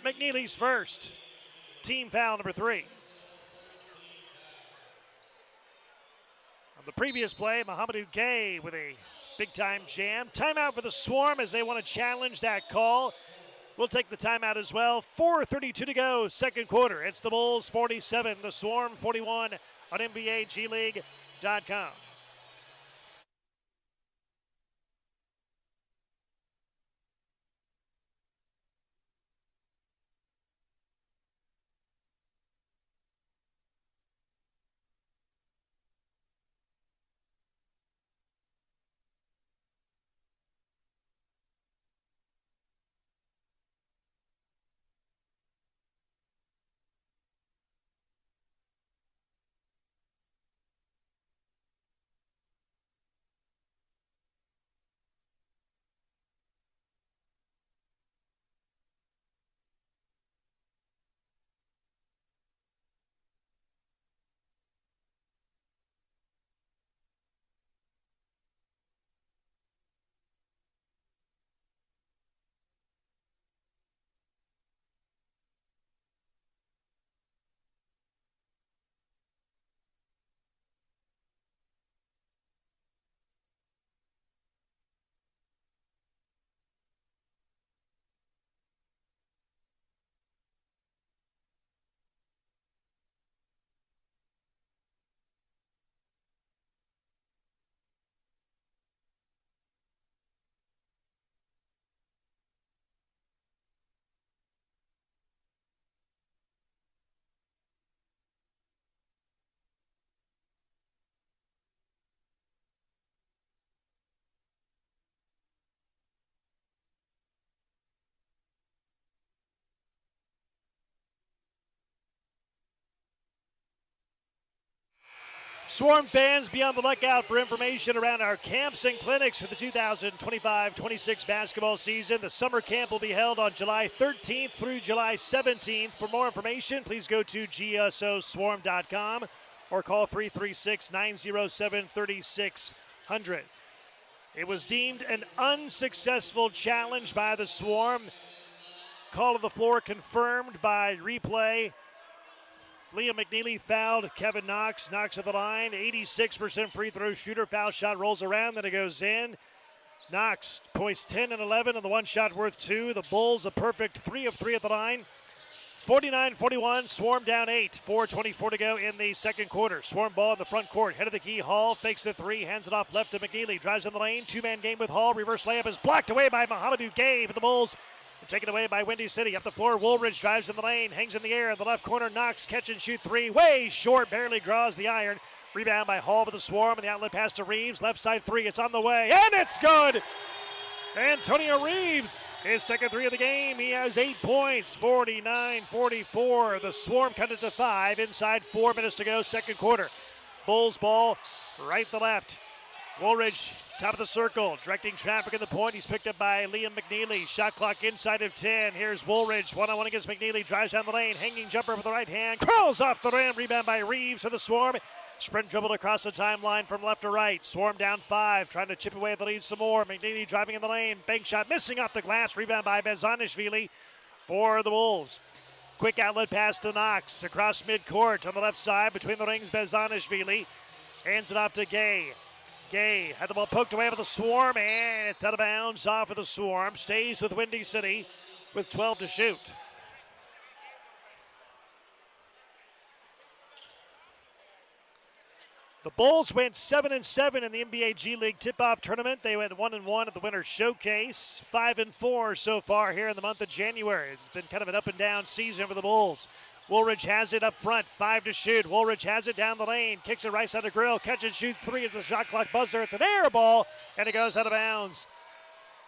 McNeely's first. Team foul number 3. On the previous play, Mohamedou Gay with a big-time jam. Timeout for the Swarm as they want to challenge that call. We'll take the timeout as well. 4:32 to go, second quarter. It's the Bulls 47, the Swarm 41 on NBAGleague.com. Swarm fans, be on the lookout for information around our camps and clinics for the 2025-26 basketball season. The summer camp will be held on July 13th through July 17th. For more information, please go to gsoswarm.com or call 336-907-3600. It was deemed an unsuccessful challenge by the Swarm. Call of the floor confirmed by replay. Liam McNeely fouled Kevin Knox. Knox at the line, 86% free throw shooter. Foul shot rolls around, then it goes in. Knox points 10 and 11 on the one shot worth 2. The Bulls a perfect 3 of 3 at the line. 49-41, Swarm down 8. 4:24 to go in the second quarter. Swarm ball in the front court. Head of the key, Hall fakes the 3, hands it off left to McNeely. Drives in the lane, two-man game with Hall. Reverse layup is blocked away by Mohamedou Gay for the Bulls. Taken away by Windy City. Up the floor, Woolridge drives in the lane, hangs in the air in the left corner. Knox catch and shoot 3, way short, barely draws the iron. Rebound by Hall with the Swarm, and the outlet pass to Reeves. Left side 3, it's on the way, and it's good! Antonio Reeves, his second 3 of the game. He has 8 points, 49-44. The Swarm cut it to 5, inside 4 minutes to go, second quarter. Bulls ball, right to left. Woolridge, top of the circle, directing traffic at the point. He's picked up by Liam McNeely. Shot clock inside of 10. Here's Woolridge, one-on-one against McNeely. Drives down the lane, hanging jumper with the right hand. Crawls off the rim, rebound by Reeves for the Swarm. Sprint dribbled across the timeline from left to right. Swarm down 5, trying to chip away at the lead some more. McNeely driving in the lane. Bank shot missing off the glass. Rebound by Bezanishvili for the Bulls. Quick outlet pass to Knox across midcourt on the left side between the rings. Bezanishvili hands it off to Gay. Gay had the ball poked away with the Swarm, and it's out of bounds off of the Swarm. Stays with Windy City with 12 to shoot. The Bulls went 7-7 in the NBA G League tip-off tournament. They went 1-1 at the Winter Showcase, 5-4 so far here in the month of January. It's been kind of an up-and-down season for the Bulls. Woolridge has it up front, 5 to shoot. Woolridge has it down the lane, kicks it right side of Grill, catch and shoot 3 at the shot clock buzzer. It's an air ball, and it goes out of bounds.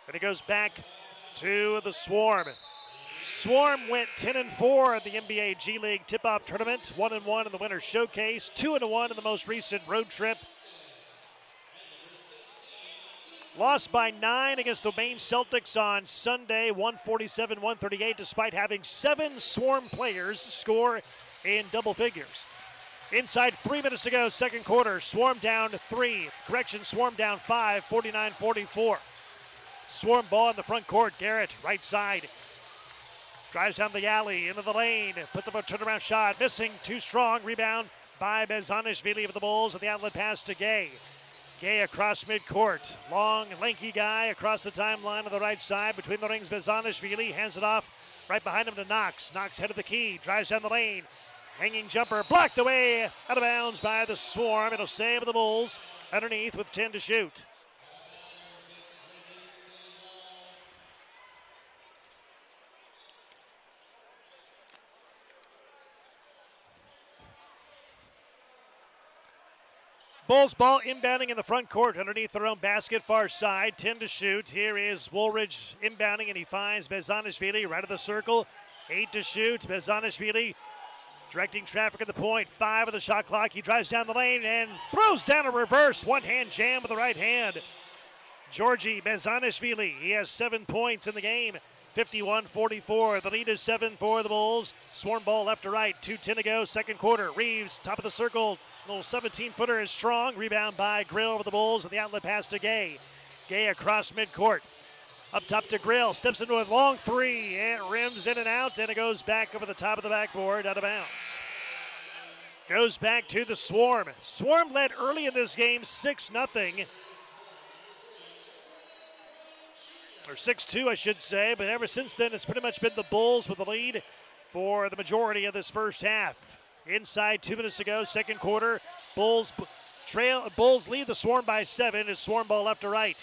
And it goes back to the Swarm. Swarm went 10-4 in the NBA G League tip-off tournament, 1-1 in the Winter Showcase, 2-1 in the most recent road trip. Lost by 9 against the Maine Celtics on Sunday, 147-138, despite having 7 Swarm players score in double figures. Inside 3 minutes to go, second quarter. Swarm down 3. Swarm down 5, 49-44. Swarm ball in the front court. Garrett, right side. Drives down the alley, into the lane, puts up a turnaround shot, missing, too strong. Rebound by Bezanishvili of the Bulls, and the outlet pass to Gay. Gay across midcourt. Long, lanky guy across the timeline on the right side. Between the rings, Bezanishvili hands it off right behind him to Knox. Knox head of the key, drives down the lane. Hanging jumper, blocked away, out of bounds by the Swarm. It'll save the Bulls underneath with 10 to shoot. Bulls ball inbounding in the front court underneath their own basket, far side, 10 to shoot. Here is Woolridge inbounding, and he finds Bezanishvili right of the circle, 8 to shoot. Bezanishvili directing traffic at the point, 5 of the shot clock. He drives down the lane and throws down a reverse one-hand jam with the right hand. Georgi Bezanishvili, he has 7 points in the game, 51-44. The lead is 7 for the Bulls. Swarm ball left to right, 2:10 to go, second quarter. Reeves, top of the circle, little 17-footer is strong. Rebound by Grill with the Bulls, and the outlet pass to Gay. Gay across midcourt. Up top to Grill, steps into a long 3, and it rims in and out, and it goes back over the top of the backboard, out of bounds. Goes back to the Swarm. Swarm led early in this game 6-0. Or 6-2, I should say, but ever since then, it's pretty much been the Bulls with the lead for the majority of this first half. Inside 2 minutes to go, second quarter. Bulls lead the Swarm by 7 as Swarm ball left to right.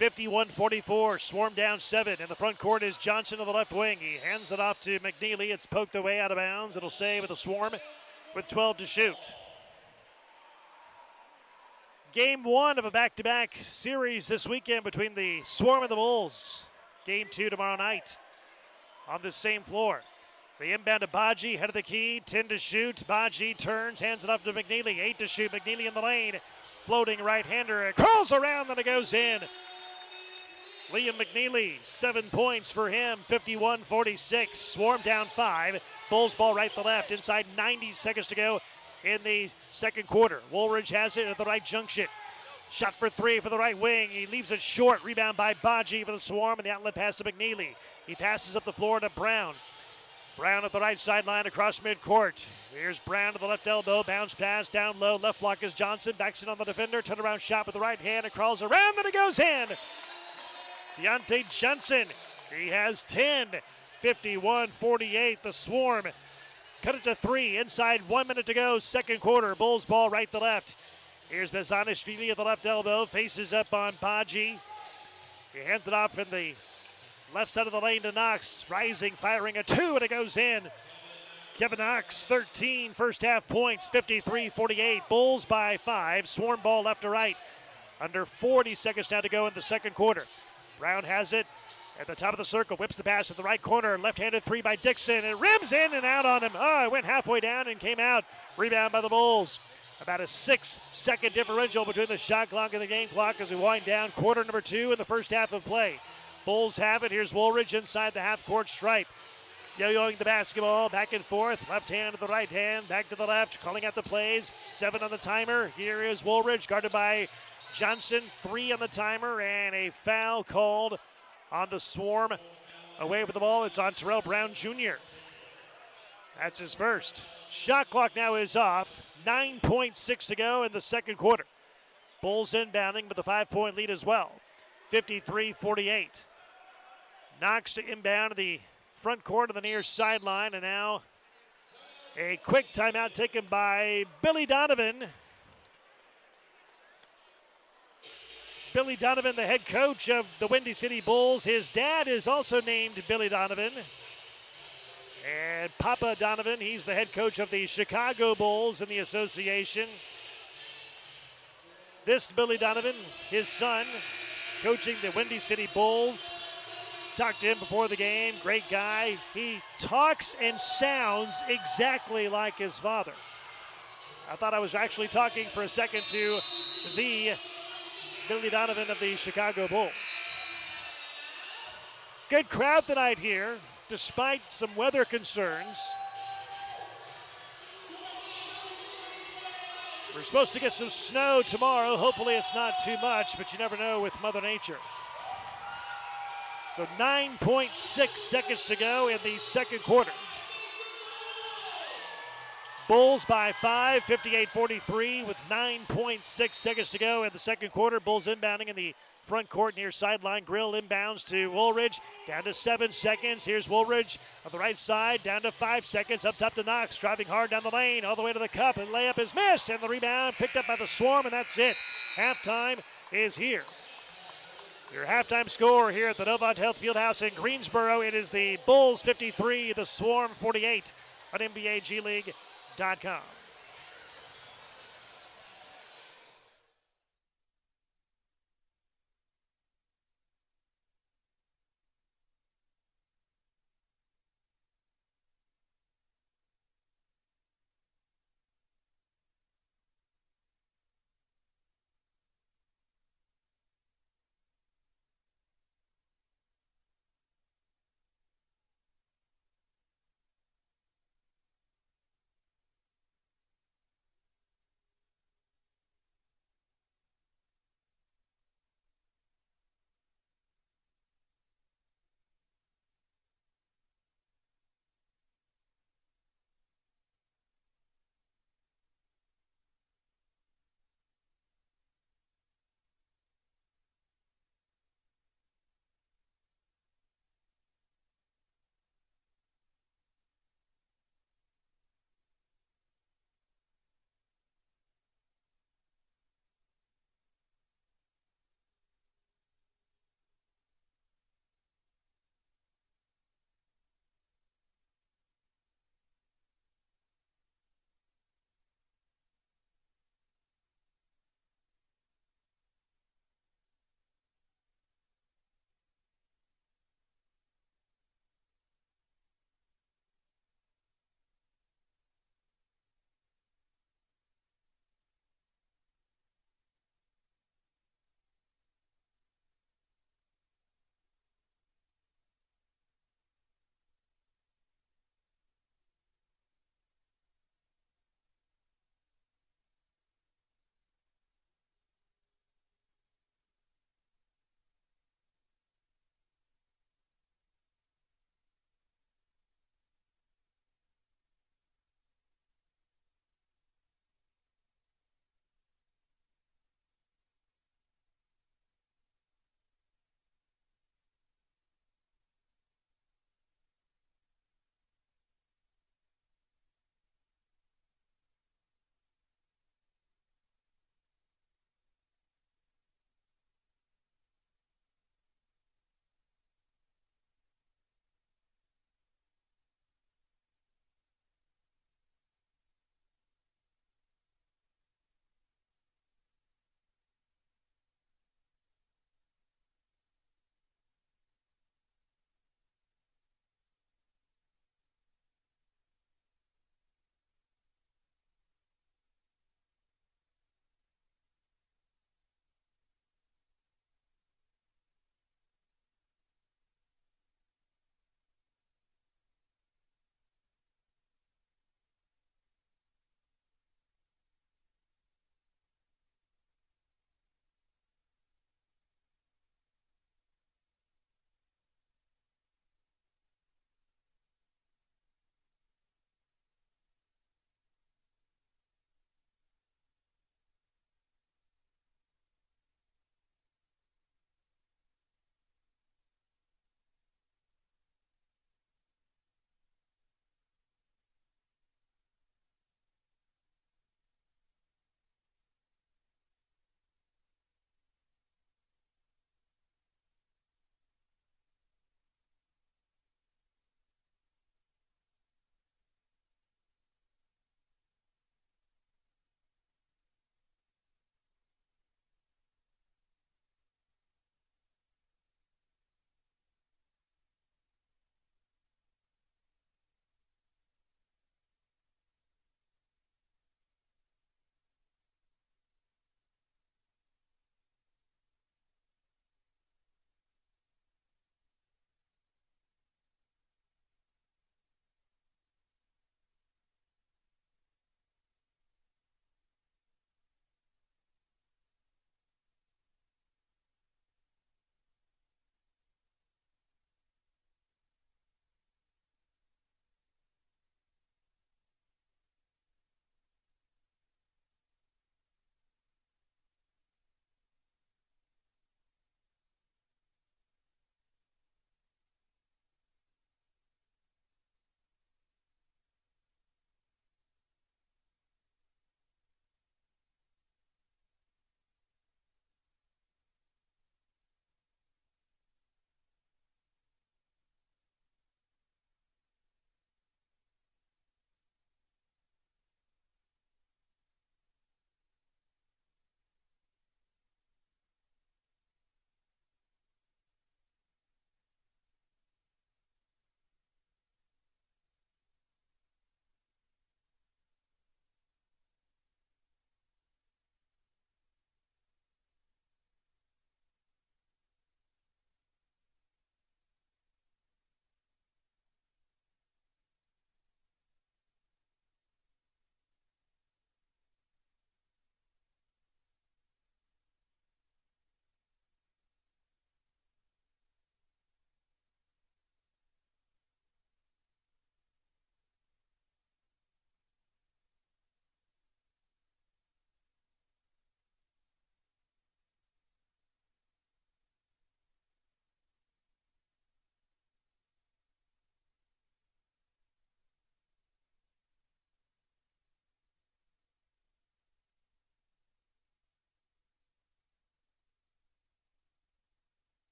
51-44, Swarm down 7. In the front court is Johnson on the left wing. He hands it off to McNeely. It's poked away out of bounds. It'll save with the Swarm with 12 to shoot. Game 1 of a back-to-back series this weekend between the Swarm and the Bulls. Game 2 tomorrow night on this same floor. The inbound to Baji, head of the key, 10 to shoot. Baji turns, hands it off to McNeely. 8 to shoot. McNeely in the lane. Floating right-hander. It curls around, then it goes in. Liam McNeely, 7 points for him, 51-46. Swarm down 5. Bulls ball right to left. Inside 90 seconds to go in the second quarter. Woolridge has it at the right junction. Shot for 3 for the right wing. He leaves it short. Rebound by Baji for the Swarm, and the outlet pass to McNeely. He passes up the floor to Brown. Brown at the right sideline across midcourt. Here's Brown to the left elbow. Bounce pass down low. Left block is Johnson. Backs it on the defender. Turnaround shot with the right hand. It crawls around. Then it goes in. Deontay Johnson. He has 10. 51-48. The Swarm cut it to 3. Inside 1 minute to go. Second quarter. Bulls ball right to left. Here's Bezanishvili at the left elbow. Faces up on Baji. He hands it off in the left side of the lane to Knox. Rising, firing a 2, and it goes in. Kevin Knox, 13 first half points, 53-48. Bulls by 5. Swarm ball left to right. Under 40 seconds now to go in the second quarter. Brown has it at the top of the circle. Whips the pass at the right corner. Left-handed 3 by Dixon. It rims in and out on him. Oh, it went halfway down and came out. Rebound by the Bulls. About a 6-second differential between the shot clock and the game clock as we wind down quarter number 2 in the first half of play. Bulls have it. Here's Woolridge inside the half-court stripe. Yo-yoing the basketball, back and forth. Left hand to the right hand, back to the left, calling out the plays. 7 on the timer. Here is Woolridge, guarded by Johnson. 3 on the timer, and a foul called on the Swarm. Away with the ball, it's on Terrell Brown Jr. That's his first. Shot clock now is off. 9.6 to go in the second quarter. Bulls inbounding with a 5-point lead as well. 53-48. Knox to inbound to the front court of the near sideline, and now a quick timeout taken by Billy Donovan. Billy Donovan, the head coach of the Windy City Bulls. His dad is also named Billy Donovan. And Papa Donovan, he's the head coach of the Chicago Bulls in the association. This Billy Donovan, his son, coaching the Windy City Bulls. Talked to him before the game. Great guy. He talks and sounds exactly like his father. I thought I was actually talking for a second to the Billy Donovan of the Chicago Bulls. Good crowd tonight here, despite some weather concerns. We're supposed to get some snow tomorrow. Hopefully it's not too much, but you never know with Mother Nature. So 9.6 seconds to go in the second quarter. Bulls by 5, 58-43 with 9.6 seconds to go in the second quarter. Bulls inbounding in the front court near sideline. Grill inbounds to Woolridge. Down to 7 seconds. Here's Woolridge on the right side. Down to 5 seconds. Up top to Knox. Driving hard down the lane. All the way to the cup. And layup is missed. And the rebound picked up by the Swarm. And that's it. Halftime is here. Your halftime score here at the Novant Health Fieldhouse in Greensboro. It is the Bulls 53, the Swarm 48 on NBAGleague.com.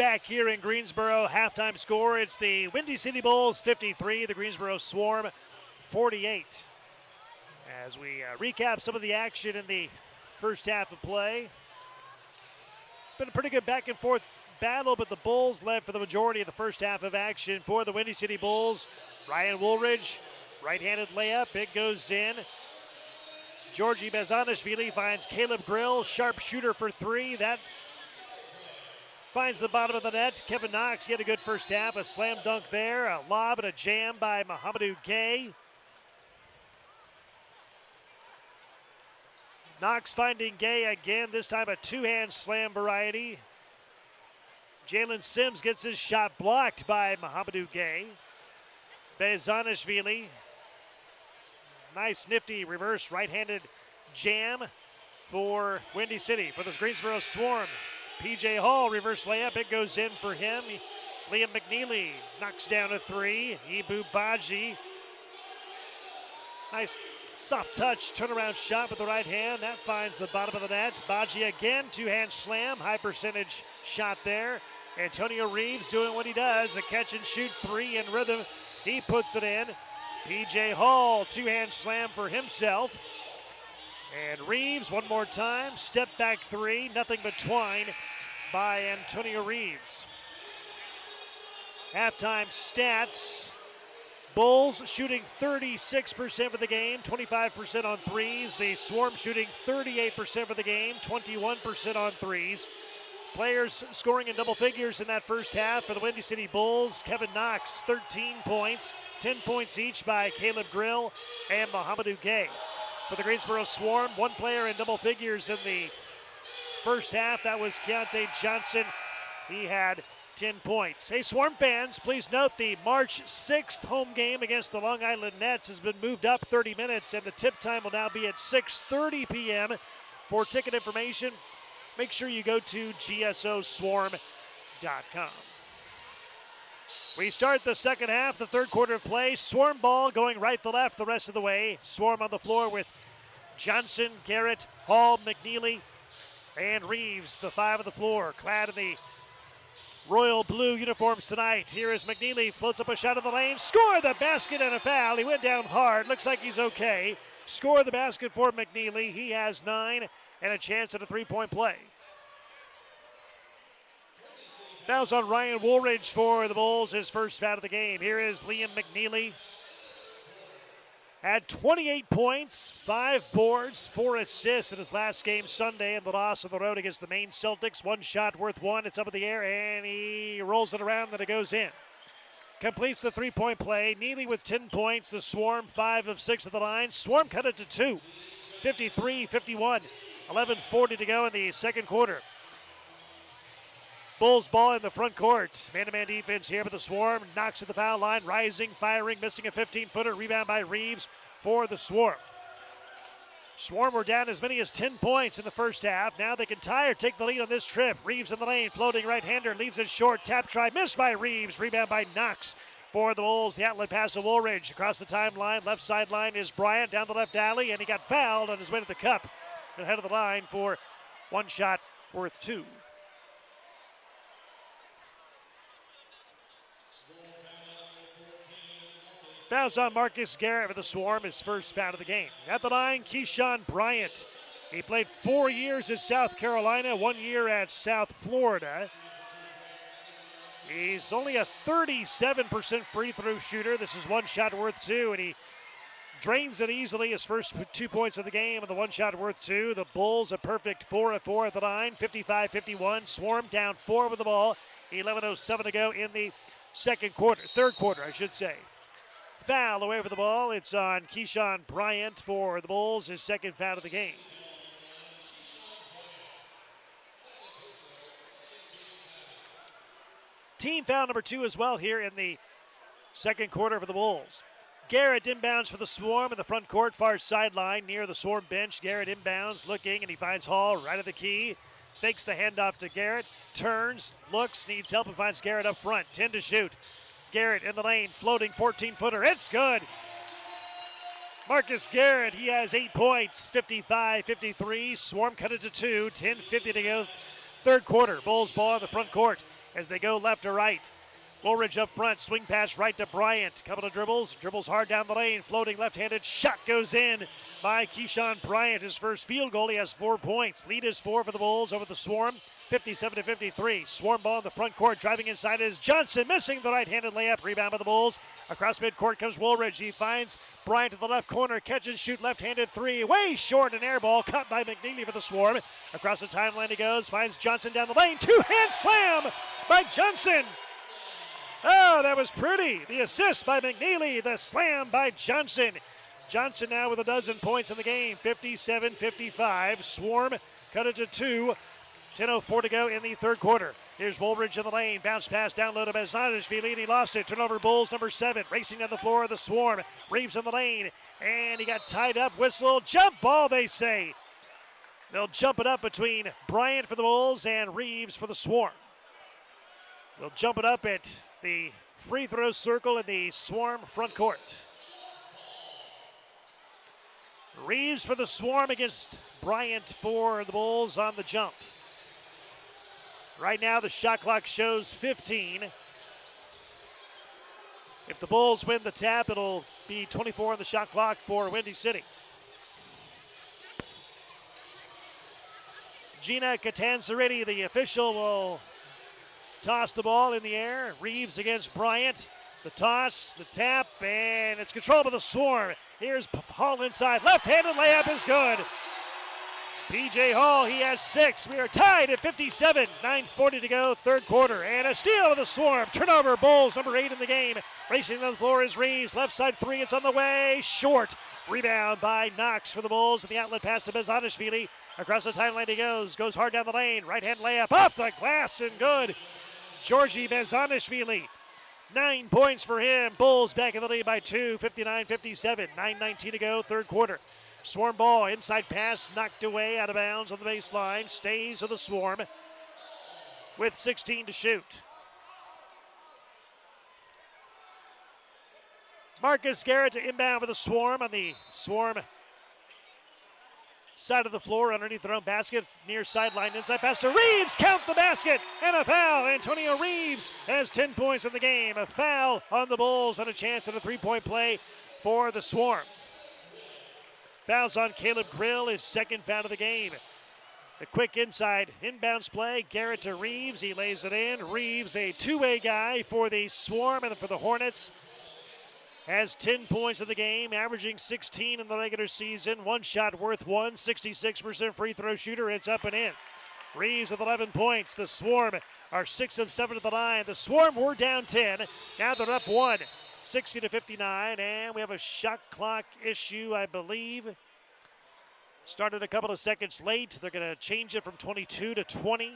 back here in Greensboro. Halftime score, it's the Windy City Bulls 53, the Greensboro Swarm 48. As we recap some of the action in the first half of play. It's been a pretty good back and forth battle, but the Bulls led for the majority of the first half of action for the Windy City Bulls. Ryan Woolridge, right-handed layup, it goes in. Georgi Bezanishvili finds Caleb Grill, sharp shooter for three. That finds the bottom of the net. Kevin Knox, he had a good first half, a slam dunk there, a lob and a jam by Mohamedou Gay. Knox finding Gay again, this time a two-hand slam variety. Jalen Sims gets his shot blocked by Mohamedou Gay. Bezanishvili, nice nifty reverse right-handed jam for Windy City. For the Greensboro Swarm, PJ Hall, reverse layup, it goes in for him. Liam McNeely knocks down a three. Ibu Baji, nice soft touch, turnaround shot with the right hand. That finds the bottom of the net. Baji again, two-hand slam, high percentage shot there. Antonio Reeves doing what he does, a catch and shoot three in rhythm. He puts it in. PJ Hall, two-hand slam for himself. And Reeves, one more time, step back three, nothing but twine by Antonio Reeves. Halftime stats. Bulls shooting 36% for the game, 25% on threes. The Swarm shooting 38% for the game, 21% on threes. Players scoring in double figures in that first half for the Windy City Bulls. Kevin Knox, 13 points, 10 points each by Caleb Grill and Mohamedou Gay. For the Greensboro Swarm, one player in double figures in the first half. That was Keontae Johnson. He had 10 points. Hey, Swarm fans, please note the March 6th home game against the Long Island Nets has been moved up 30 minutes, and the tip time will now be at 6:30 p.m. For ticket information, make sure you go to gsoswarm.com. We start the second half, the third quarter of play. Swarm ball going right to left the rest of the way. Swarm on the floor with Johnson, Garrett, Hall, McNeely, and Reeves, the five of the floor, clad in the royal blue uniforms tonight. Here is McNeely, floats up a shot in the lane, score the basket and a foul. He went down hard, looks like he's okay. Score the basket for McNeely. He has 9 and a chance at a three-point play. Fouls on Ryan Woolridge for the Bulls, his first foul of the game. Here is Liam McNeely. Had 28 points, 5 boards, 4 assists in his last game Sunday in the loss on the road against the Maine Celtics. One shot worth one. It's up in the air, and he rolls it around, then it goes in. Completes the three-point play. Neely with 10 points. The Swarm 5 of 6 at the line. Swarm cut it to 2. 53-51. 11:40 to go in the second quarter. Bulls ball in the front court. Man-to-man defense here for the Swarm. Knocks at the foul line. Rising, firing, missing a 15-footer. Rebound by Reeves for the Swarm. Swarm were down as many as 10 points in the first half. Now they can tie or take the lead on this trip. Reeves in the lane. Floating right-hander. Leaves it short. Tap try. Missed by Reeves. Rebound by Knox for the Bulls. The outlet pass to Woolridge. Across the timeline. Left sideline is Bryant down the left alley. And he got fouled on his way to the cup. Ahead of the line for one shot worth 2. Fouls on Marcus Garrett for the Swarm, his first foul of the game. At the line, Keyshawn Bryant. He played 4 years at South Carolina, 1 year at South Florida. He's only a 37% free throw shooter. This is one shot worth 2, and he drains it easily. His first 2 points of the game, and the one shot worth 2. The Bulls a perfect 4 of 4 at the line, 55-51. Swarm down 4 with the ball. 11:07 to go in the third quarter, I should say. Foul away for the ball. It's on Keyshawn Bryant for the Bulls, his second foul of the game. Team foul number 2 as well here in the second quarter for the Bulls. Garrett inbounds for the Swarm in the front court, far sideline near the Swarm bench. Garrett inbounds, looking, and he finds Hall right at the key. Fakes the handoff to Garrett, turns, looks, needs help, and finds Garrett up front. 10 to shoot. Garrett in the lane, floating 14-footer. It's good. Marcus Garrett, he has 8 points, 55-53. Swarm cut it to 2, 10:50 to go. Third quarter, Bulls ball in the front court. as they go left to right. Woolridge up front, swing pass right to Bryant. Couple of dribbles hard down the lane, floating left-handed shot goes in by Keyshawn Bryant. His first field goal, he has 4 points. Lead is 4 for the Bulls over the Swarm, 57-53. Swarm ball in the front court, driving inside is Johnson, missing the right-handed layup. Rebound by the Bulls. Across midcourt comes Woolridge. He finds Bryant to the left corner, catch and shoot left-handed three, way short, an air ball cut by McNeely for the Swarm. Across the timeline he goes, finds Johnson down the lane, two-hand slam by Johnson. Oh, that was pretty. The assist by McNeely, the slam by Johnson. Johnson now with a dozen points in the game, 57-55. Swarm cut it to 2. 10:04 to go in the third quarter. Here's Woolridge in the lane. Bounce pass down low to Bezanishvili, and he lost it. Turnover Bulls number 7. Racing down the floor of the Swarm. Reeves in the lane, and he got tied up. Whistle. Jump ball, they say. They'll jump it up between Bryant for the Bulls and Reeves for the Swarm. They'll jump it up at the free throw circle in the Swarm front court. Reeves for the Swarm against Bryant for the Bulls on the jump. Right now the shot clock shows 15. If the Bulls win the tap, it'll be 24 on the shot clock for Windy City. Gina Catanzariti, the official, will toss the ball in the air. Reeves against Bryant. The toss, the tap, and it's controlled by the Swarm. Here's Hall inside. Left-handed layup is good. P.J. Hall, he has 6. We are tied at 57. 9:40 to go, third quarter. And a steal of the Swarm. Turnover, Bulls, number 8 in the game. Racing on the floor is Reeves. Left side three, it's on the way. Short. Rebound by Knox for the Bulls. And the outlet pass to Bezanishvili. Across the timeline he goes. Goes hard down the lane. Right-hand layup off the glass and good. Georgi Bezanishvili. 9 points for him. Bulls back in the lead by 2, 59-57. 9:19 to go, third quarter. Swarm ball, inside pass, knocked away, out of bounds on the baseline. Stays with the Swarm with 16 to shoot. Marcus Garrett to inbound for the Swarm on the Swarm side of the floor underneath their own basket, near sideline, inside pass to Reeves, count the basket, and a foul. Antonio Reeves has 10 points in the game. A foul on the Bulls and a chance at a three-point play for the Swarm. Fouls on Caleb Grill, his second foul of the game. The quick inside inbounds play, Garrett to Reeves, he lays it in. Reeves, a two-way guy for the Swarm and for the Hornets, has 10 points in the game, averaging 16 in the regular season. One shot worth 1, 66% free throw shooter. It's up and in. Reeves with 11 points. The Swarm are 6 of 7 at the line. The Swarm were down 10. Now they're up 1, 60-59. And we have a shot clock issue, I believe. Started a couple of seconds late. They're going to change it from 22 to 20,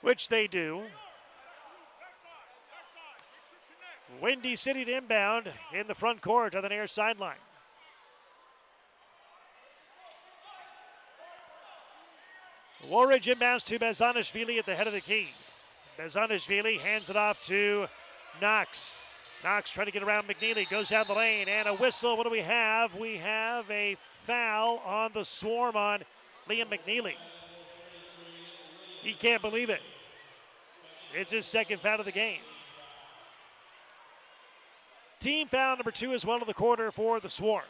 which they do. Windy City to inbound in the front court on the near sideline. Woolridge inbounds to Bezanishvili at the head of the key. Bezanishvili hands it off to Knox. Knox trying to get around McNeely, goes down the lane, and a whistle. What do we have? We have a foul on the Swarm on Liam McNeely. He can't believe it. It's his second foul of the game. Team foul number 2 as well in the quarter for the Swarm.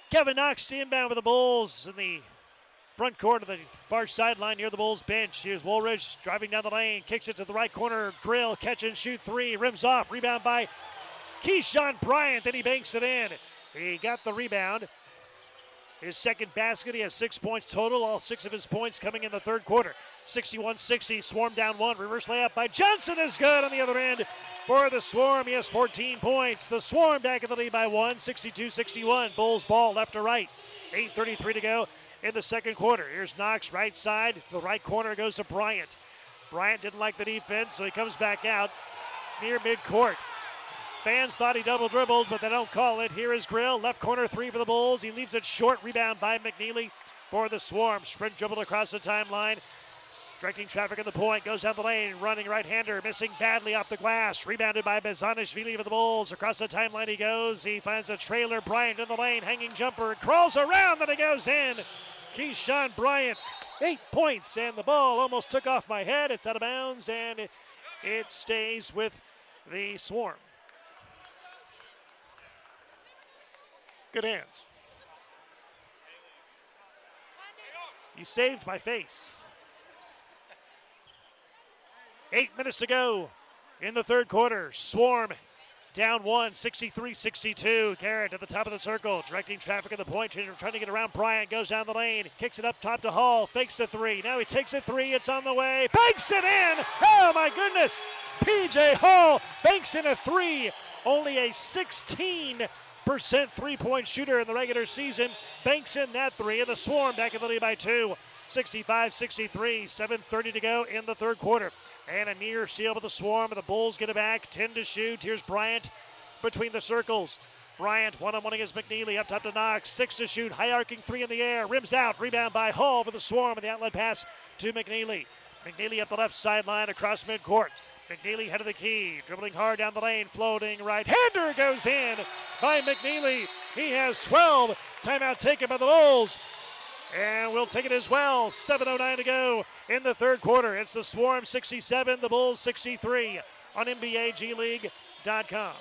Kevin Knox to inbound with the Bulls in the front court of the far sideline near the Bulls bench. Here's Woolridge driving down the lane, kicks it to the right corner. Grill, catch and shoot three, rims off. Rebound by Keyshawn Bryant, then he banks it in. He got the rebound. His second basket, he has 6 points total, all 6 of his points coming in the third quarter. 61-60, Swarm down 1. Reverse layup by Johnson is good on the other end for the Swarm. He has 14 points. The Swarm back in the lead by 1, 62-61. Bulls ball left to right. 8:33 to go in the second quarter. Here's Knox, right side. To the right corner goes to Bryant. Bryant didn't like the defense, so he comes back out near midcourt. Fans thought he double dribbled, but they don't call it. Here is Grill, left corner three for the Bulls. He leaves it short. Rebound by McNeely for the Swarm. Sprint dribbled across the timeline. Directing traffic at the point, goes down the lane, running right-hander, missing badly off the glass. Rebounded by Bezanishvili for the Bulls. Across the timeline he goes. He finds a trailer. Bryant in the lane, hanging jumper, crawls around, then it goes in. Keyshawn Bryant, 8 points, and the ball almost took off my head. It's out of bounds, and it stays with the Swarm. Good hands. You saved my face. 8 minutes to go in the third quarter. Swarm down one, 63-62. Garrett at the top of the circle, directing traffic at the point, trying to get around Bryant, goes down the lane, kicks it up top to Hall, fakes the three. Now he takes a three, it's on the way, banks it in! Oh my goodness! PJ Hall banks in a three, only a 16% three-point shooter in the regular season, banks in that three, and the Swarm back in the lead by 2. 65-63, 7:30 to go in the third quarter. And a near steal with the Swarm, and the Bulls get it back. 10 to shoot. Here's Bryant between the circles. Bryant one-on-one against McNeely, up top to Knox. 6 to shoot, high arcing three in the air. Rims out, rebound by Hall for the Swarm, and the outlet pass to McNeely. McNeely up the left sideline across midcourt. McNeely head of the key, dribbling hard down the lane, floating right-hander goes in by McNeely. He has 12. Timeout taken by the Bulls. And we'll take it as well. 7:09 to go in the third quarter. It's the Swarm 67, the Bulls 63 on NBAGleague.com.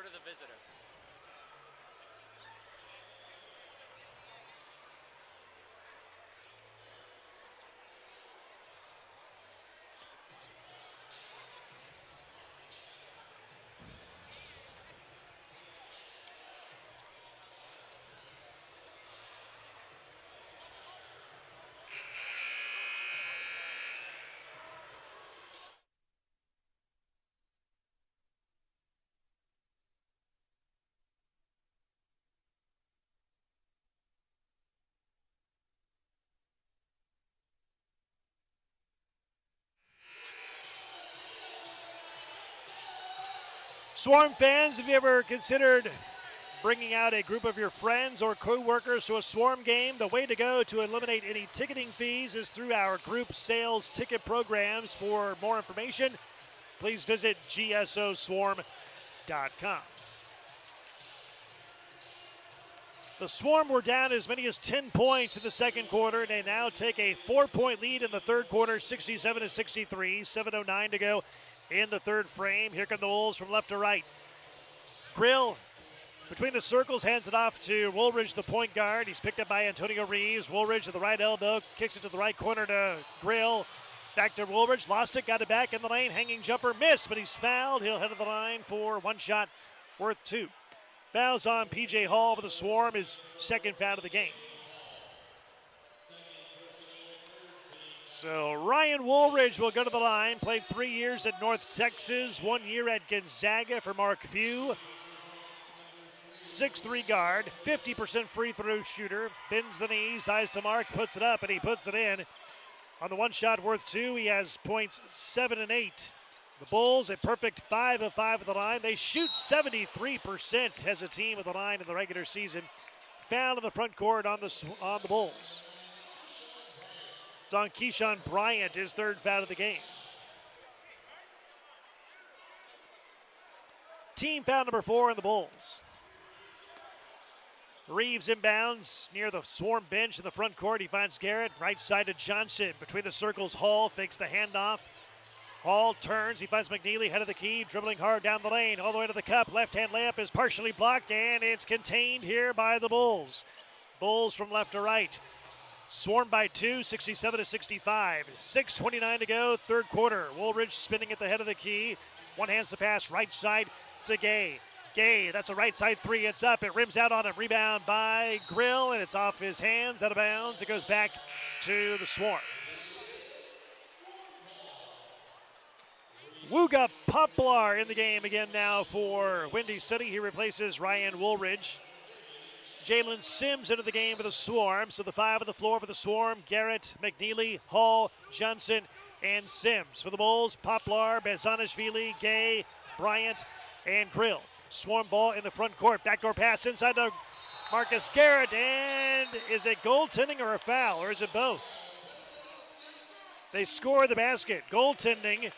To the visitor. Swarm fans, have you ever considered bringing out a group of your friends or co-workers to a Swarm game? The way to go to eliminate any ticketing fees is through our group sales ticket programs. For more information, please visit gsoswarm.com. The Swarm were down as many as 10 points in the second quarter. They now take a 4-point lead in the third quarter, 67-63, 7:09 to go in the third frame. Here come the Wolves from left to right. Grill between the circles, hands it off to Woolridge, the point guard. He's picked up by Antonio Reeves. Woolridge at the right elbow, kicks it to the right corner to Grill. Back to Woolridge, lost it, got it back in the lane. Hanging jumper, missed, but he's fouled. He'll head to the line for one shot worth 2. Fouls on PJ Hall for the Swarm, his second foul of the game. So Ryan Woolridge will go to the line. Played 3 years at North Texas, 1 year at Gonzaga for Mark Few. 6'3" guard, 50% free throw shooter. Bends the knees, eyes to mark, puts it up, and he puts it in. On the one shot worth 2, he has points 7 and 8. The Bulls, a perfect 5 of 5 at the line. They shoot 73% as a team at the line in the regular season. Foul in the front court on the Bulls. It's on Keyshawn Bryant, his third foul of the game. Team foul number 4 on the Bulls. Reeves inbounds near the Swarm bench in the front court. He finds Garrett, right side to Johnson. Between the circles, Hall fakes the handoff. Hall turns, he finds McNeely, head of the key, dribbling hard down the lane, all the way to the cup. Left-hand layup is partially blocked, and it's contained here by the Bulls. Bulls from left to right. Swarm by 2, 67-65. 6:29 to go, third quarter. Woolridge spinning at the head of the key. One hands the pass, right side to Gay. Gay, that's a right side three. It's up. It rims out on him. Rebound by Grill, and it's off his hands, out of bounds. It goes back to the Swarm. Wooga Poplar in the game again now for Windy City. He replaces Ryan Woolridge. Jalen Sims into the game for the Swarm. So the five on the floor for the Swarm: Garrett, McNeely, Hall, Johnson, and Sims. For the Bulls: Poplar, Bezanishvili, Gay, Bryant, and Grill. Swarm ball in the front court. Backdoor pass inside to Marcus Garrett. And is it goaltending or a foul, or is it both? They score the basket. Goaltending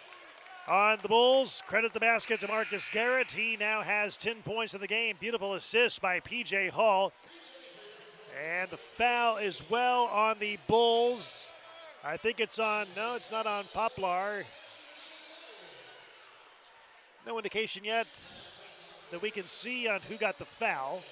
on the Bulls. Credit the basket to Marcus Garrett. He now has 10 points in the game. Beautiful assist by P.J. Hall. And the foul as well on the Bulls. I think it's on, no, it's not on Poplar. No indication yet that we can see on who got the foul.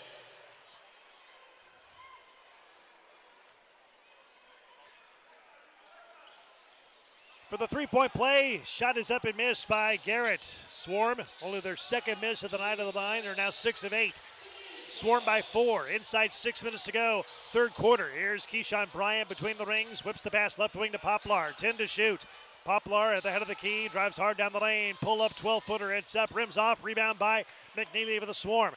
For the three-point play, shot is up and missed by Garrett. Swarm, only their second miss of the night of the line. They're now 6 of 8. Swarm by 4. Inside 6 minutes to go. Third quarter. Here's Keyshawn Bryant between the rings. Whips the pass left wing to Poplar. 10 to shoot. Poplar at the head of the key. Drives hard down the lane. Pull up 12-footer. It's up. Rims off. Rebound by McNeely for the Swarm.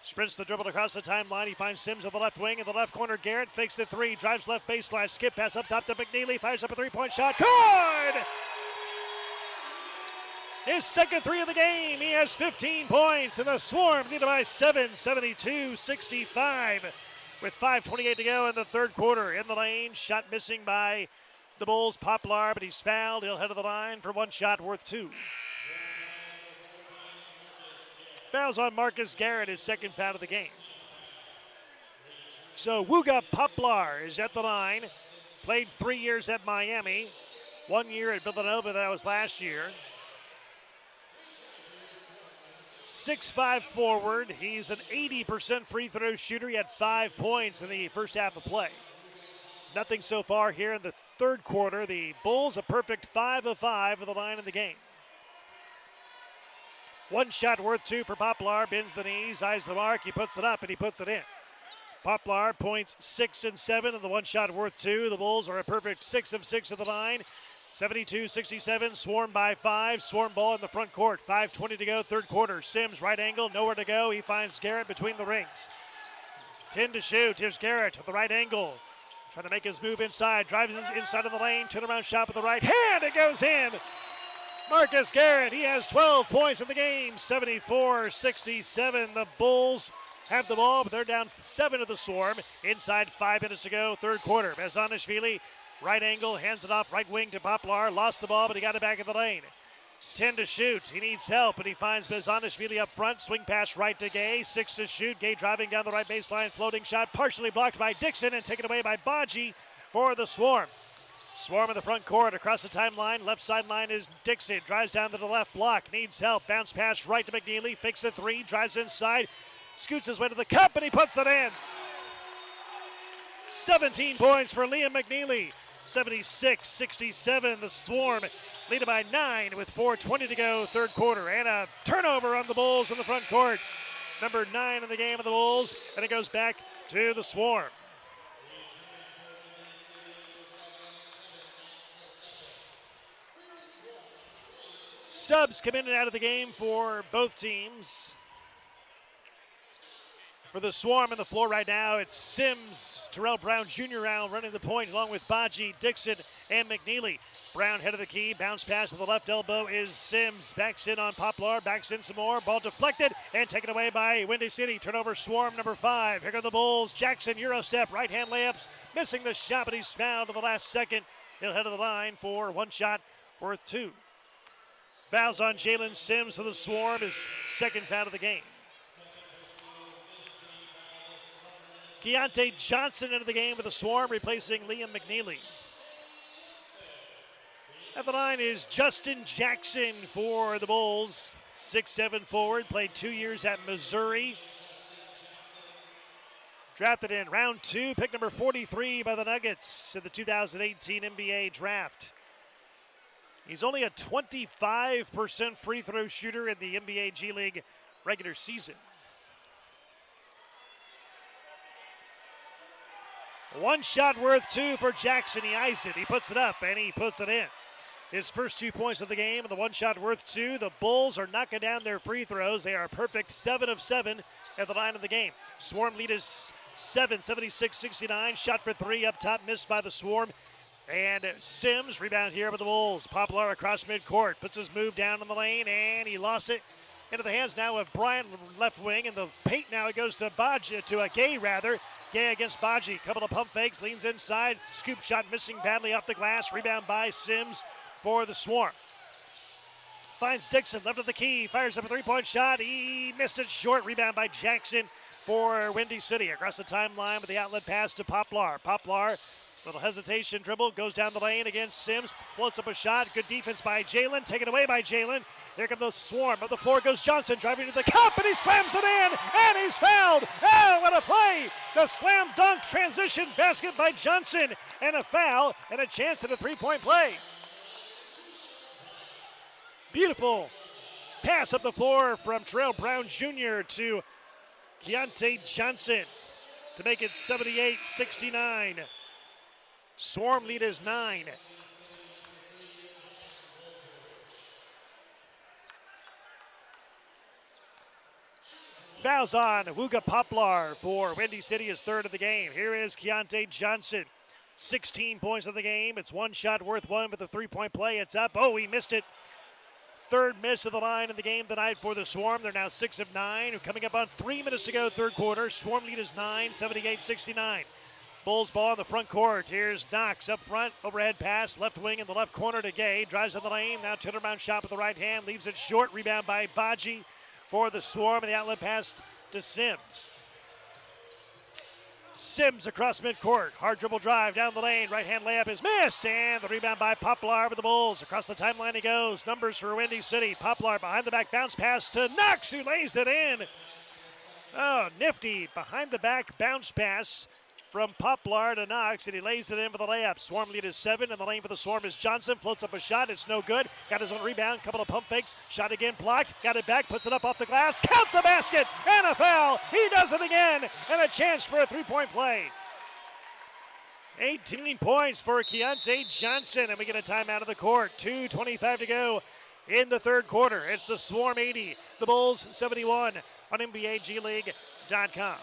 Sprints the dribble across the timeline. He finds Sims on the left wing. In the left corner, Garrett fakes the three. Drives left baseline. Skip pass up top to McNeely. Fires up a three-point shot. Good! His second three of the game. He has 15 points. And the Swarm lead by 7, 72-65. With 5:28 to go in the third quarter. In the lane. Shot missing by the Bulls. Poplar, but he's fouled. He'll head to the line for one shot worth 2. Fouls on Marcus Garrett, his second foul of the game. So Wooga Poplar is at the line. Played 3 years at Miami. 1 year at Villanova, that was last year. 6'5" forward. He's an 80% free throw shooter. He had 5 points in the first half of play. Nothing so far here in the third quarter. The Bulls a perfect 5 of 5 with the line in the game. One shot worth 2 for Poplar. Bends the knees, eyes the mark. He puts it up and he puts it in. Poplar points 6 and 7, and the one shot worth 2. The Bulls are a perfect 6 of 6 at the line. 72-67. Swarm by 5. Swarm ball in the front court. 5:20 to go, third quarter. Sims right angle, nowhere to go. He finds Garrett between the rings. 10 to shoot. Here's Garrett at the right angle. Trying to make his move inside. Drives inside of the lane. Turnaround shot with the right hand. It goes in. Marcus Garrett, he has 12 points in the game, 74-67. The Bulls have the ball, but they're down 7 to the Swarm. Inside 5 minutes to go, third quarter. Bezanishvili, right angle, hands it off, right wing to Poplar. Lost the ball, but he got it back in the lane. 10 to shoot. He needs help, and he finds Bezanishvili up front. Swing pass right to Gay. 6 to shoot. Gay driving down the right baseline. Floating shot partially blocked by Dixon and taken away by Baji for the Swarm. Swarm in the front court, across the timeline. Left sideline is Dixon. Drives down to the left block. Needs help. Bounce pass right to McNeely. Fakes a three. Drives inside. Scoots his way to the cup, and he puts it in. 17 points for Liam McNeely. 76-67. The Swarm lead by 9 with 4:20 to go, third quarter. And a turnover on the Bulls in the front court. Number 9 in the game of the Bulls. And it goes back to the Swarm. Subs come in and out of the game for both teams. For the Swarm on the floor right now, it's Sims, Terrell Brown Jr. running the point along with Baji, Dixon, and McNeely. Brown head of the key, bounce pass to the left elbow is Sims. Backs in on Poplar, backs in some more. Ball deflected and taken away by Windy City. Turnover Swarm number 5. Here go the Bulls. Jackson, Euro step, right hand layups. Missing the shot, but he's fouled to the last second. He'll head to the line for one shot worth 2. Fouls on Jalen Sims for the Swarm, his second foul of the game. Keontae Johnson into the game with the Swarm, replacing Liam McNeely. At the line is Justin Jackson for the Bulls. 6'7" forward, played 2 years at Missouri. Drafted in round 2, pick number 43 by the Nuggets in the 2018 NBA draft. He's only a 25% free throw shooter in the NBA G League regular season. One shot worth 2 for Jackson. He eyes it, he puts it up, and he puts it in. His first 2 points of the game, and the one shot worth 2. The Bulls are knocking down their free throws. They are perfect 7 of 7 at the line of the game. Swarm lead is 7, 76-69. Shot for 3 up top, missed by the Swarm. And Sims, rebound here with the Bulls. Poplar across midcourt, puts his move down in the lane, and he lost it into the hands now of Bryant, left wing, and the paint now it goes to Gay rather. Gay against Baji, couple of pump fakes, leans inside, scoop shot missing badly off the glass, rebound by Sims for the Swarm. Finds Dixon, left of the key, fires up a three-point shot, he missed it short, rebound by Jackson for Windy City. Across the timeline with the outlet pass to Poplar. Poplar, little hesitation dribble, goes down the lane against Sims, floats up a shot, good defense by Jalen, taken away by Jalen. Here come the Swarm, up the floor goes Johnson, driving to the cup, and he slams it in, and he's fouled. Oh, what a play! The slam dunk transition basket by Johnson, and a foul, and a chance at a three-point play. Beautiful pass up the floor from Terrell Brown Jr. to Keontae Johnson to make it 78-69. Swarm lead is 9. Fouls on Wooga Poplar for Windy City, his third of the game. Here is Keontae Johnson. 16 points of the game. It's one shot worth 1 with a three-point play. It's up. Oh, he missed it. Third miss of the line in the game tonight for the Swarm. They're now 6 of 9. Coming up on 3 minutes to go, third quarter. Swarm lead is 9, 78-69. Bulls ball in the front court. Here's Knox up front. Overhead pass, left wing in the left corner to Gay. Drives in the lane. Now turnaround shot with the right hand. Leaves it short. Rebound by Baji for the Swarm. And the outlet pass to Sims. Sims across midcourt. Hard dribble drive down the lane. Right hand layup is missed. And the rebound by Poplar with the Bulls. Across the timeline he goes. Numbers for Windy City. Poplar behind the back bounce pass to Knox, who lays it in. Oh, nifty behind the back bounce pass from Poplar to Knox, and he lays it in for the layup. Swarm lead is 7, and the lane for the Swarm is Johnson. Floats up a shot. It's no good. Got his own rebound. Couple of pump fakes. Shot again blocked. Got it back. Puts it up off the glass. Count the basket. And a foul. He does it again. And a chance for a three-point play. 18 points for Keontae Johnson, and we get a timeout of the court. 2:25 to go in the third quarter. It's the Swarm 80, the Bulls 71 on NBAGleague.com.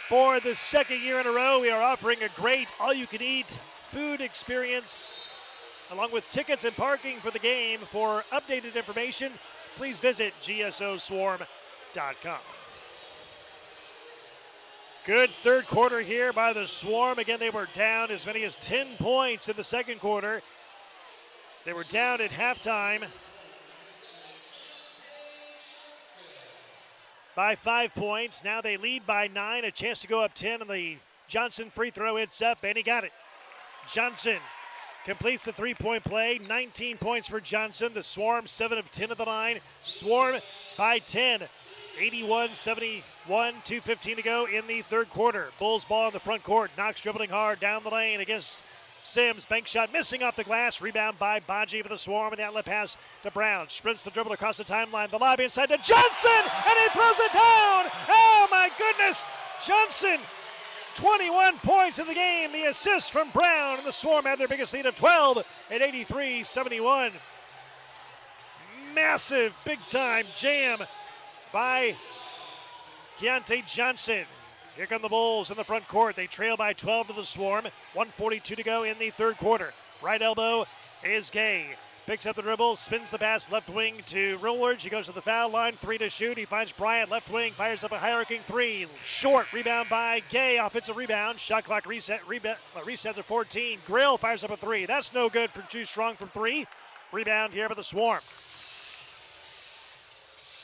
For the second year in a row, we are offering a great all-you-can-eat food experience, along with tickets and parking for the game. For updated information, please visit gsoswarm.com. Good third quarter here by the Swarm. Again, they were down as many as 10 points in the second quarter. They were down at halftime by 5 points. Now they lead by 9, a chance to go up 10 in the Johnson free throw, it's up, and he got it. Johnson completes the three-point play. 19 points for Johnson. The Swarm 7 of 10 at the line. Swarm by 10. 81-71, 2:15 to go in the third quarter. Bulls ball in the front court. Knox dribbling hard down the lane against Sims. Bank shot missing off the glass. Rebound by Baji for the Swarm, and the outlet pass to Brown. Sprints the dribble across the timeline. The lob inside to Johnson, and he throws it down. Oh my goodness, Johnson. 21 points in the game. The assist from Brown, and the Swarm had their biggest lead of 12 at 83-71. Massive, big-time jam by Keontae Johnson. Here come the Bulls in the front court. They trail by 12 to the Swarm. 1:42 to go in the third quarter. Right elbow is Gay. Picks up the dribble, spins the pass left wing to Woolridge. He goes to the foul line, 3 to shoot. He finds Bryant left wing, fires up a high-arcing 3. Short rebound by Gay, offensive rebound. Shot clock reset to 14. Grill fires up a 3. That's no good for Too Strong from 3. Rebound here by the Swarm.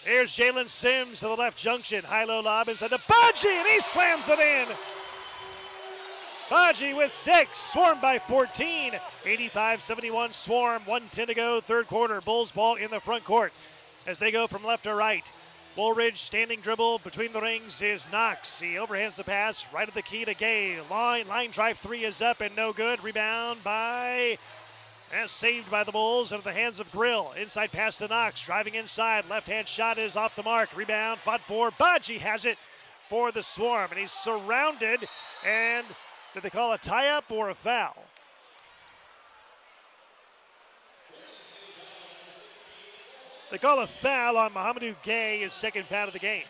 Here's Jalen Sims to the left junction. High-low lob inside to Baji, and he slams it in. Baji with 6, Swarm by 14, 85-71 Swarm, 1:10 to go, third quarter. Bulls ball in the front court as they go from left to right. Woolridge standing dribble between the rings is Knox. He overhands the pass right at the key to Gay. Line drive 3 is up and no good. Rebound by, and saved by the Bulls into the hands of Grill. Inside pass to Knox, driving inside. Left-hand shot is off the mark. Rebound fought for. Baji has it for the Swarm, and he's surrounded, and did they call a tie-up or a foul? They call a foul on Mohamedou Gay, his second foul of the game.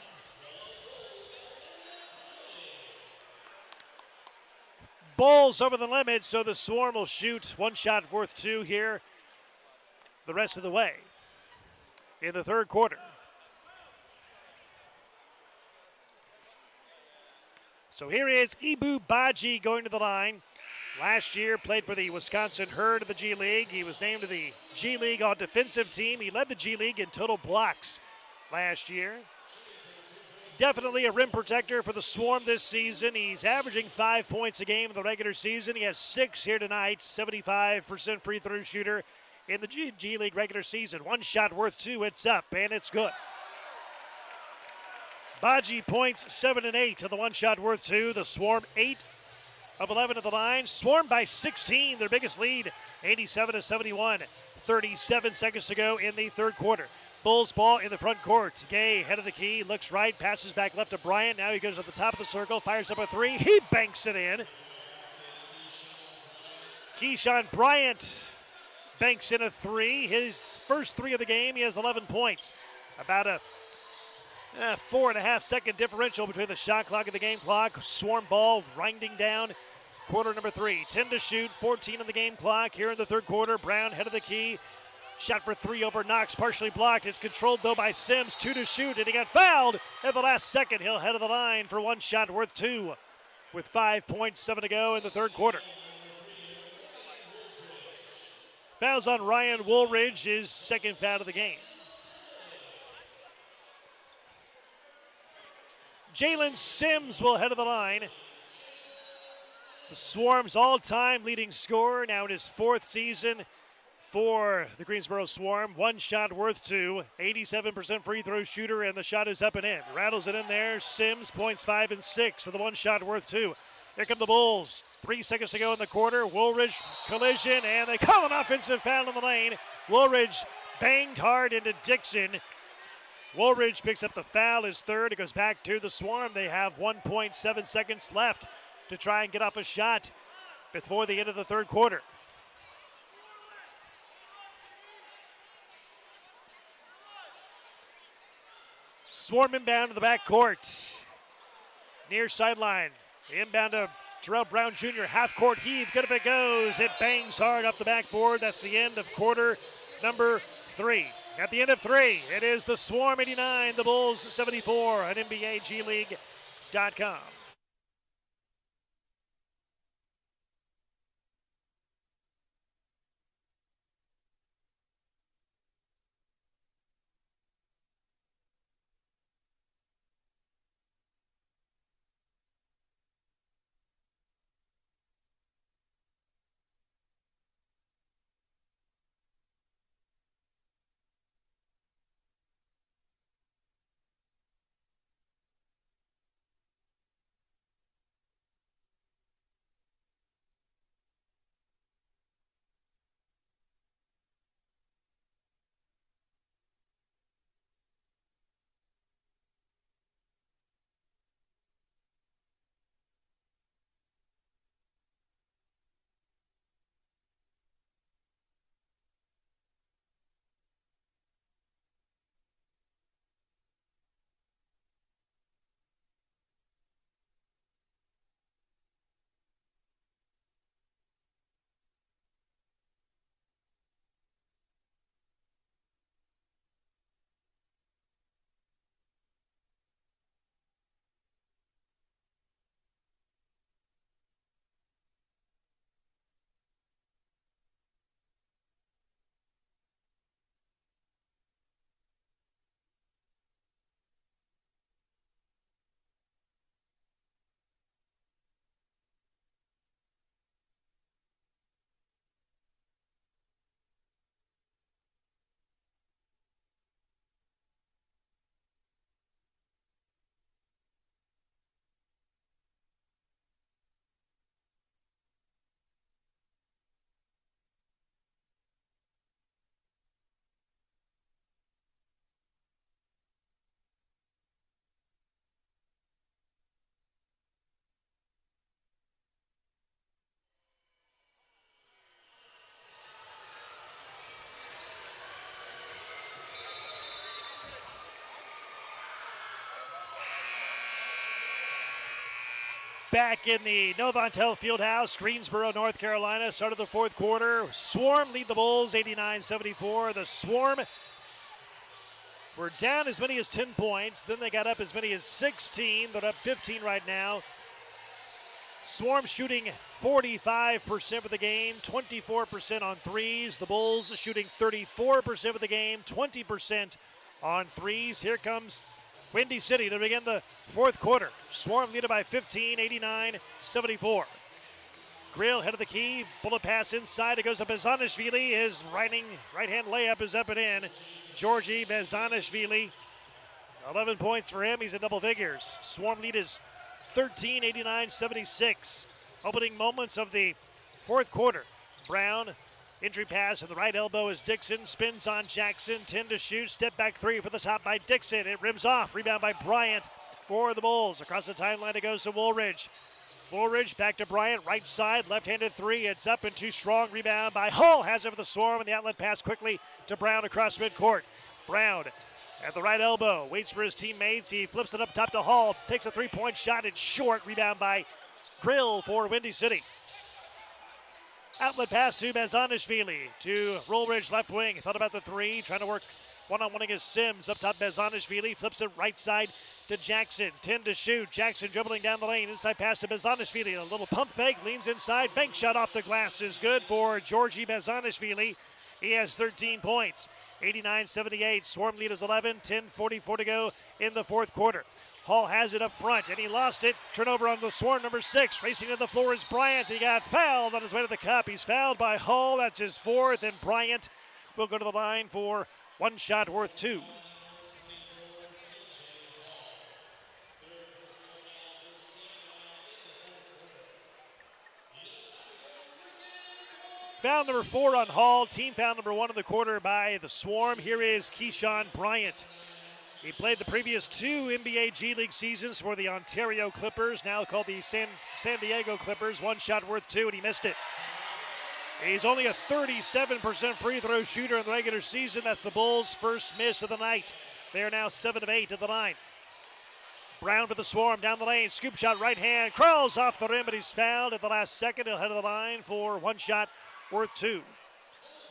Bulls over the limit, so the Swarm will shoot one shot worth 2 here the rest of the way in the third quarter. So here is Ibu Baji going to the line. Last year played for the Wisconsin Herd of the G League. He was named to the G League all-defensive team. He led the G League in total blocks last year. Definitely a rim protector for the Swarm this season. He's averaging 5 points a game in the regular season. He has 6 here tonight, 75% free throw shooter in the G League regular season. One shot worth 2, it's up, and it's good. Baji points 7 and 8 to the one shot worth 2. The Swarm 8 of 11 at the line. Swarm by 16, their biggest lead, 87-71. 37 seconds to go in the third quarter. Bulls ball in the front court. Gay head of the key, looks right, passes back left to Bryant. Now he goes to the top of the circle, fires up a 3. He banks it in. Keyshawn Bryant banks in a 3. His first 3 of the game. He has 11 points. About a 4.5 second differential between the shot clock and the game clock. Swarm ball winding down. Quarter number 3. 10 to shoot, 14 on the game clock here in the third quarter. Brown head of the key. Shot for 3 over Knox, partially blocked. It's controlled though by Sims. 2 to shoot, and he got fouled at the last second. He'll head of the line for one shot worth 2 with 5.7 to go in the third quarter. Fouls on Ryan Woolridge, his second foul of the game. Jalen Sims will head of the line. The Swarm's all-time leading scorer, now in his 4th season for the Greensboro Swarm. One shot worth 2, 87% free throw shooter, and the shot is up and in. Rattles it in there. Sims points 5 and 6, so the one shot worth 2. Here come the Bulls. 3 seconds to go in the quarter. Woolridge collision, and they call an offensive foul in the lane. Woolridge banged hard into Dixon. Woolridge picks up the foul, his 3rd. It goes back to the Swarm. They have 1.7 seconds left to try and get off a shot before the end of the third quarter. Swarm inbound to the backcourt. Near sideline. Inbound to Terrell Brown Jr. Half-court heave. Good if it goes. It bangs hard off the backboard. That's the end of quarter number 3. At the end of 3, it is the Swarm 89, the Bulls 74 on NBAGleague.com. back in the Novant Health Fieldhouse, Greensboro, North Carolina. Start of the fourth quarter. Swarm lead the Bulls 89-74. The Swarm were down as many as 10 points. Then they got up as many as 16. They're up 15 right now. Swarm shooting 45% of the game, 24% on threes. The Bulls shooting 34% of the game, 20% on threes. Here comes Windy City to begin the fourth quarter. Swarm leading by 15, 89-74. Grill head of the key, bullet pass inside. It goes to Bezanishvili. His right-hand layup is up and in. Georgi Bezanishvili, 11 points for him. He's in double figures. Swarm lead is 13, 89-76. Opening moments of the fourth quarter. Brown, entry pass at the right elbow as Dixon spins on Jackson. 10 to shoot. Step back three for the top by Dixon. It rims off. Rebound by Bryant for the Bulls. Across the timeline it goes to Woolridge. Woolridge back to Bryant. Right side. Left-handed three. It's up and too strong. Rebound by Hull. Has it for the Swarm. And the outlet pass quickly to Brown across midcourt. Brown at the right elbow. Waits for his teammates. He flips it up top to Hall. Takes a three-point shot. It's short. Rebound by Grill for Windy City. Outlet pass to Bezanishvili to Woolridge left wing. Thought about the three. Trying to work one-on-one against Sims. Up top Bezanishvili. Flips it right side to Jackson. 10 to shoot. Jackson dribbling down the lane. Inside pass to Bezanishvili. A little pump fake. Leans inside. Bank shot off the glass is good for Georgi Bezanishvili. He has 13 points. 89-78. Swarm lead is 11. 10:44 to go in the fourth quarter. Hall has it up front, and he lost it. Turnover on the Swarm, number 6. Racing to the floor is Bryant. He got fouled on his way to the cup. He's fouled by Hall. That's his fourth, and Bryant will go to the line for one shot worth 2. Foul number 4 on Hall. Team foul number 1 in the quarter by the Swarm. Here is Keyshawn Bryant. He played the previous 2 NBA G League seasons for the Ontario Clippers, now called the San Diego Clippers. One shot worth 2, and he missed it. He's only a 37% free throw shooter in the regular season. That's the Bulls' first miss of the night. They are now 7 of 8 at the line. Brown for the Swarm down the lane. Scoop shot right hand. Crawls off the rim, but he's fouled at the last second. He'll head of the line for one shot worth 2.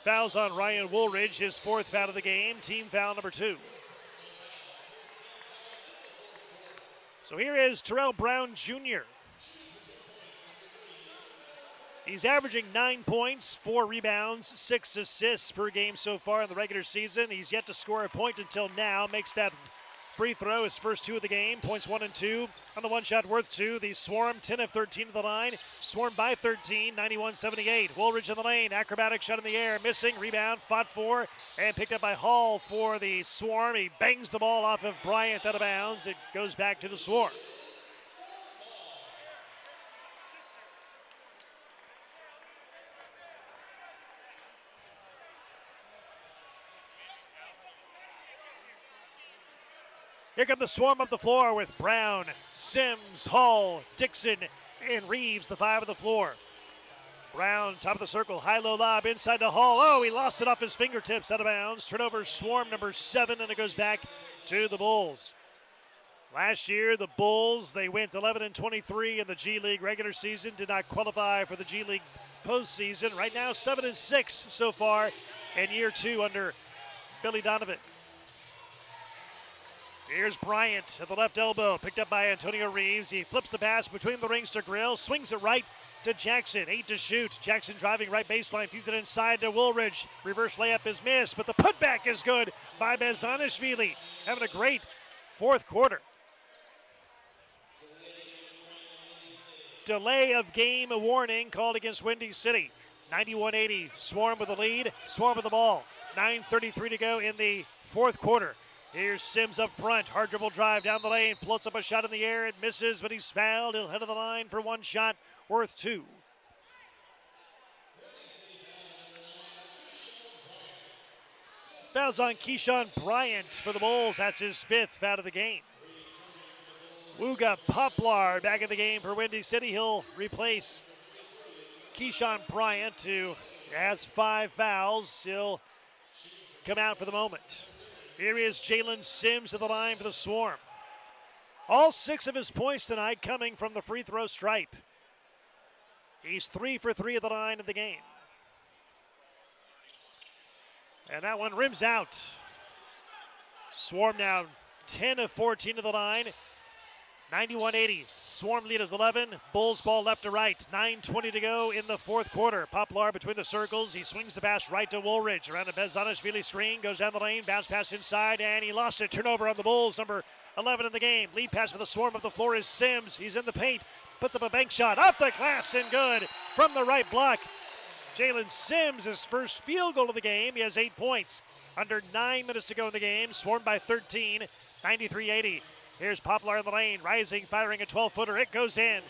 Fouls on Ryan Woolridge, his 4th foul of the game. Team foul number 2. So here is Terrell Brown Jr. He's averaging 9 points, 4 rebounds, 6 assists per game so far in the regular season. He's yet to score a point until now. Makes that free throw his first 2 of the game. Points 1 and 2 on the one shot worth 2. The Swarm 10 of 13 to the line. Swarm by 13, 91-78. Woolridge in the lane. Acrobatic shot in the air. Missing. Rebound. Fought for and picked up by Hall for the Swarm. He bangs the ball off of Bryant out of bounds. It goes back to the Swarm. Here come the Swarm up the floor with Brown, Sims, Hall, Dixon, and Reeves, the 5 of the floor. Brown, top of the circle, high-low lob inside to Hall. Oh, he lost it off his fingertips, out of bounds. Turnover, Swarm number 7, and it goes back to the Bulls. Last year, the Bulls, they went 11-23 in the G League regular season, did not qualify for the G League postseason. Right now, 7-6 so far in year 2 under Billy Donovan. Here's Bryant at the left elbow, picked up by Antonio Reeves. He flips the pass between the rings to Grill, swings it right to Jackson. 8 to shoot. Jackson driving right baseline, feeds it inside to Woolridge. Reverse layup is missed, but the putback is good by Bezanishvili. Having a great fourth quarter. Delay of game warning called against Windy City. 91-80. Swarm with the lead. Swarm with the ball. 9:33 to go in the fourth quarter. Here's Sims up front. Hard dribble drive down the lane. Floats up a shot in the air. It misses, but he's fouled. He'll head of the line for one shot worth 2. Fouls on Keyshawn Bryant for the Bulls. That's his 5th foul of the game. Wooga Poplar back in the game for Windy City. He'll replace Keyshawn Bryant, who has 5 fouls. He'll come out for the moment. Here is Jalen Sims at the line for the Swarm. All 6 of his points tonight coming from the free throw stripe. He's 3 for 3 at the line of the game. And that one rims out. Swarm now 10 of 14 to the line. 91-80. Swarm lead is 11. Bulls ball left to right. 9:20 to go in the fourth quarter. Poplar between the circles. He swings the pass right to Woolridge. Around a Bezanishvili screen. Goes down the lane. Bounce pass inside. And he lost it. Turnover on the Bulls. Number 11 in the game. Lead pass for the Swarm up the floor is Sims. He's in the paint. Puts up a bank shot. Off the glass and good. From the right block. Jalen Sims, his first field goal of the game. He has 8 points. Under 9 minutes to go in the game. Swarm by 13. 93-80. Here's Poplar in the lane, rising, firing a 12-footer. It goes in.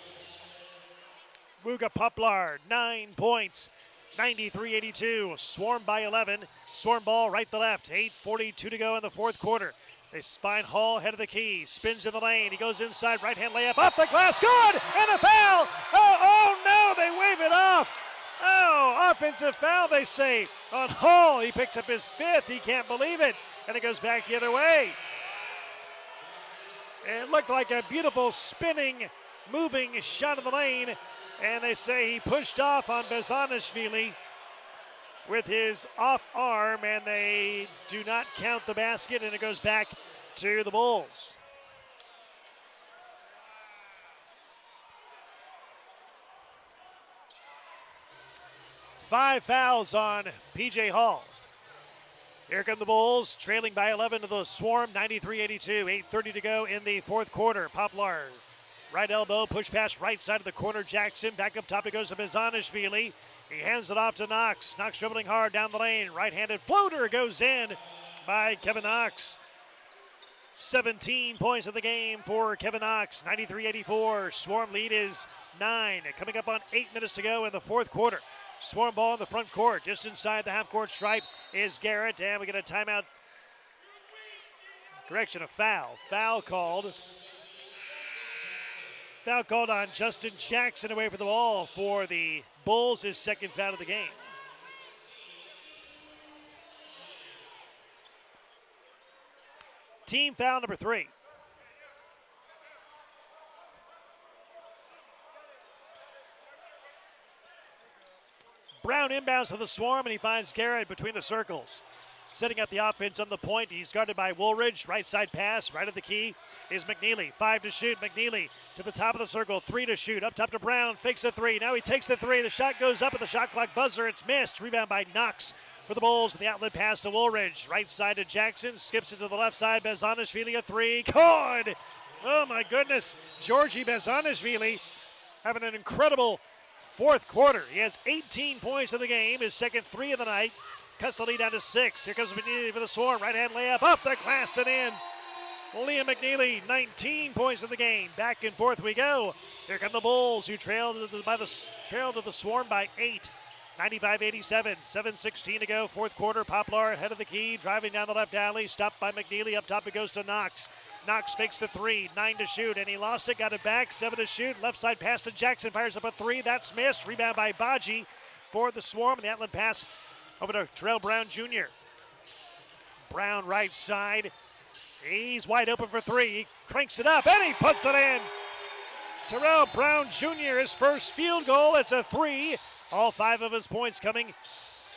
Muga Poplar, 9 points, 93-82. Swarm by 11. Swarm ball right to left. 8:42 to go in the fourth quarter. They find Hall, head of the key. Spins in the lane. He goes inside, right-hand layup. Off the glass, good! And a foul! Oh no, they wave it off. Oh, offensive foul, they say, on Hall. He picks up his 5th. He can't believe it. And it goes back the other way. It looked like a beautiful spinning, moving shot in the lane. And they say he pushed off on Bezanishvili with his off arm, and they do not count the basket, and it goes back to the Bulls. Five fouls on P.J. Hall. Here come the Bulls, trailing by 11 to the Swarm, 93-82. 8:30 to go in the fourth quarter. Poplar, right elbow, push pass right side of the corner. Jackson, back up top it goes to Bezanishvili. He hands it off to Knox. Knox dribbling hard down the lane. Right-handed floater goes in by Kevin Knox. 17 points in the game for Kevin Knox, 93-84. Swarm lead is 9. Coming up on 8 minutes to go in the fourth quarter. Swarm ball in the front court, just inside the half-court stripe is Garrett, and we get a timeout. Correction, a foul. Foul called. Foul called on Justin Jackson away from the ball for the Bulls, his second foul of the game. Team foul number 3. Brown inbounds to the Swarm, and he finds Garrett between the circles. Setting up the offense on the point. He's guarded by Woolridge. Right side pass, right at the key is McNeely. 5 to shoot. McNeely to the top of the circle. 3 to shoot. Up top to Brown. Fakes a 3. Now he takes the 3. The shot goes up at the shot clock buzzer. It's missed. Rebound by Knox for the Bulls. The outlet pass to Woolridge. Right side to Jackson. Skips it to the left side. Bezanishvili a 3. Good! Oh my goodness. Georgi Bezanishvili having an incredible fourth quarter. He has 18 points in the game, his second 3 of the night. Cuts the lead down to 6. Here comes McNeely for the Swarm. Right-hand layup off the glass and in. Liam McNeely, 19 points in the game. Back and forth we go. Here come the Bulls, who trailed to the Swarm by 8. 95-87, 7:16 to go, fourth quarter. Poplar ahead of the key, driving down the left alley. Stopped by McNeely. Up top it goes to Knox. Knox fakes the 3, 9 to shoot, and he lost it, got it back, 7 to shoot. Left side pass to Jackson, fires up a 3, that's missed. Rebound by Baji for the Swarm, and the outlet pass over to Terrell Brown Jr. Brown right side, he's wide open for 3, he cranks it up, and he puts it in. Terrell Brown Jr., his first field goal, it's a 3. All 5 of his points coming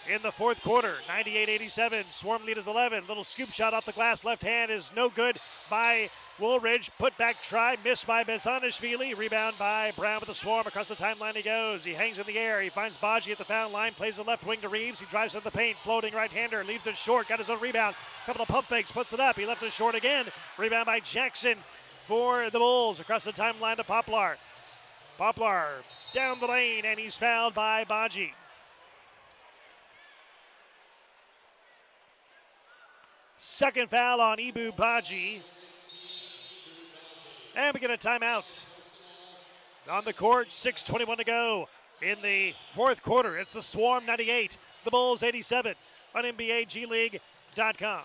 in the fourth quarter. 98-87, Swarm lead is 11. Little scoop shot off the glass, left hand is no good by Woolridge. Put back try, missed by Bezanishvili. Rebound by Brown with the Swarm. Across the timeline he goes. He hangs in the air. He finds Baji at the foul line, plays the left wing to Reeves. He drives into the paint, floating right-hander, leaves it short, got his own rebound. Couple of pump fakes, puts it up. He left it short again. Rebound by Jackson for the Bulls. Across the timeline to Poplar. Poplar down the lane, and he's fouled by Baji. Second foul on Ibu Baji. And we get a timeout. On the court, 6:21 to go in the fourth quarter. It's the Swarm 98, the Bulls 87 on NBAGLeague.com.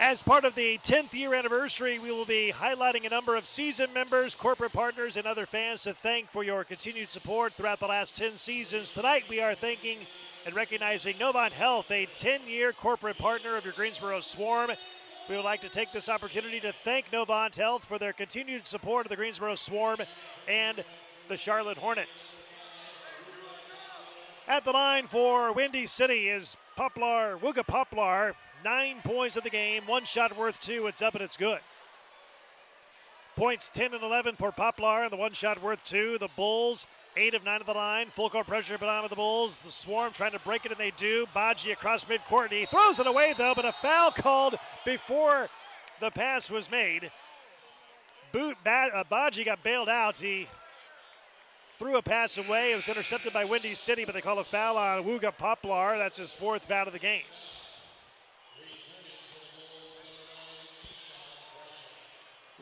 As part of the 10th year anniversary, we will be highlighting a number of season members, corporate partners, and other fans to thank for your continued support throughout the last 10 seasons. Tonight, we are thanking and recognizing Novant Health, a 10-year corporate partner of your Greensboro Swarm. We would like to take this opportunity to thank Novant Health for their continued support of the Greensboro Swarm and the Charlotte Hornets. At the line for Windy City is Wooga Poplar. 9 points of the game, one shot worth 2. It's up and it's good. Points 10 and 11 for Poplar, and the one shot worth 2. The Bulls, 8 of 9 of the line. Full court pressure behind the Bulls. The Swarm trying to break it, and they do. Baji across midcourt. He throws it away, though, but a foul called before the pass was made. Baji got bailed out. He threw a pass away. It was intercepted by Windy City, but they call a foul on Wooga Poplar. That's his 4th foul of the game.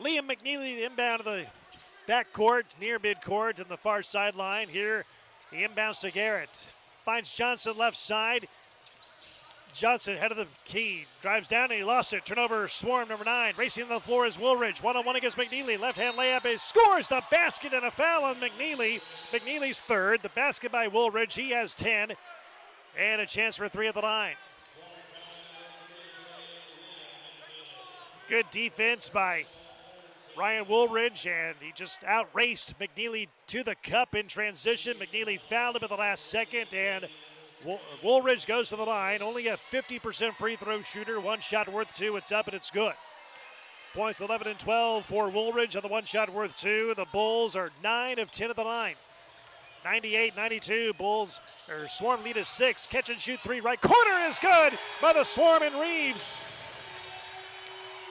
Liam McNeely inbound to the backcourt, near midcourt, and the far sideline. Here, he inbounds to Garrett. Finds Johnson left side. Johnson head of the key. Drives down and he lost it. Turnover, Swarm number 9. Racing on the floor is Woolridge. 1-on-1 against McNeely. Left-hand layup is scores the basket and a foul on McNeely. McNeely's 3rd. The basket by Woolridge. He has 10. And a chance for 3 at the line. Good defense by Ryan Woolridge, and he just outraced McNeely to the cup in transition. McNeely fouled him at the last second, and Woolridge goes to the line. Only a 50% free throw shooter. One shot worth 2. It's up and it's good. Points 11 and 12 for Woolridge on the one shot worth 2. The Bulls are 9 of 10 at the line. 98-92. Swarm lead is 6. Catch and shoot 3. Right corner is good by the Swarm and Reeves.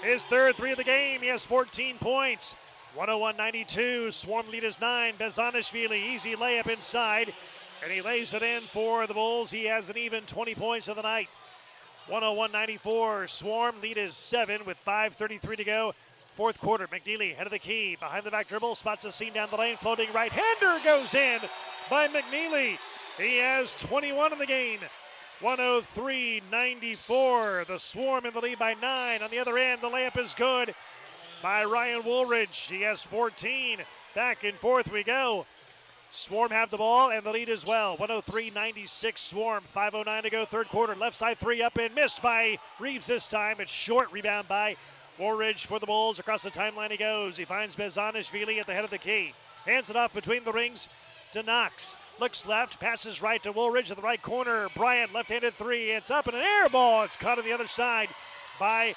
His 3rd 3 of the game. He has 14 points. 101-92. Swarm lead is 9. Bezanishvili, easy layup inside. And he lays it in for the Bulls. He has an even 20 points of the night. 101-94. Swarm lead is 7 with 5:33 to go. 4th quarter. McNeely head of the key. Behind the back dribble. Spots a seam down the lane. Floating right-hander goes in by McNeely. He has 21 in the game. 103-94. The Swarm in the lead by 9. On the other end, the layup is good by Ryan Woolridge. He has 14. Back and forth we go. Swarm have the ball and the lead as well. 103-96 Swarm. 5:09 to go, 3rd quarter. Left side 3 up and missed by Reeves this time. It's short. Rebound by Woolridge for the Bulls. Across the timeline he goes. He finds Bezanishvili at the head of the key. Hands it off between the rings to Knox. Looks left, passes right to Woolridge in the right corner. Bryant, left-handed 3. It's up and an air ball. It's caught on the other side by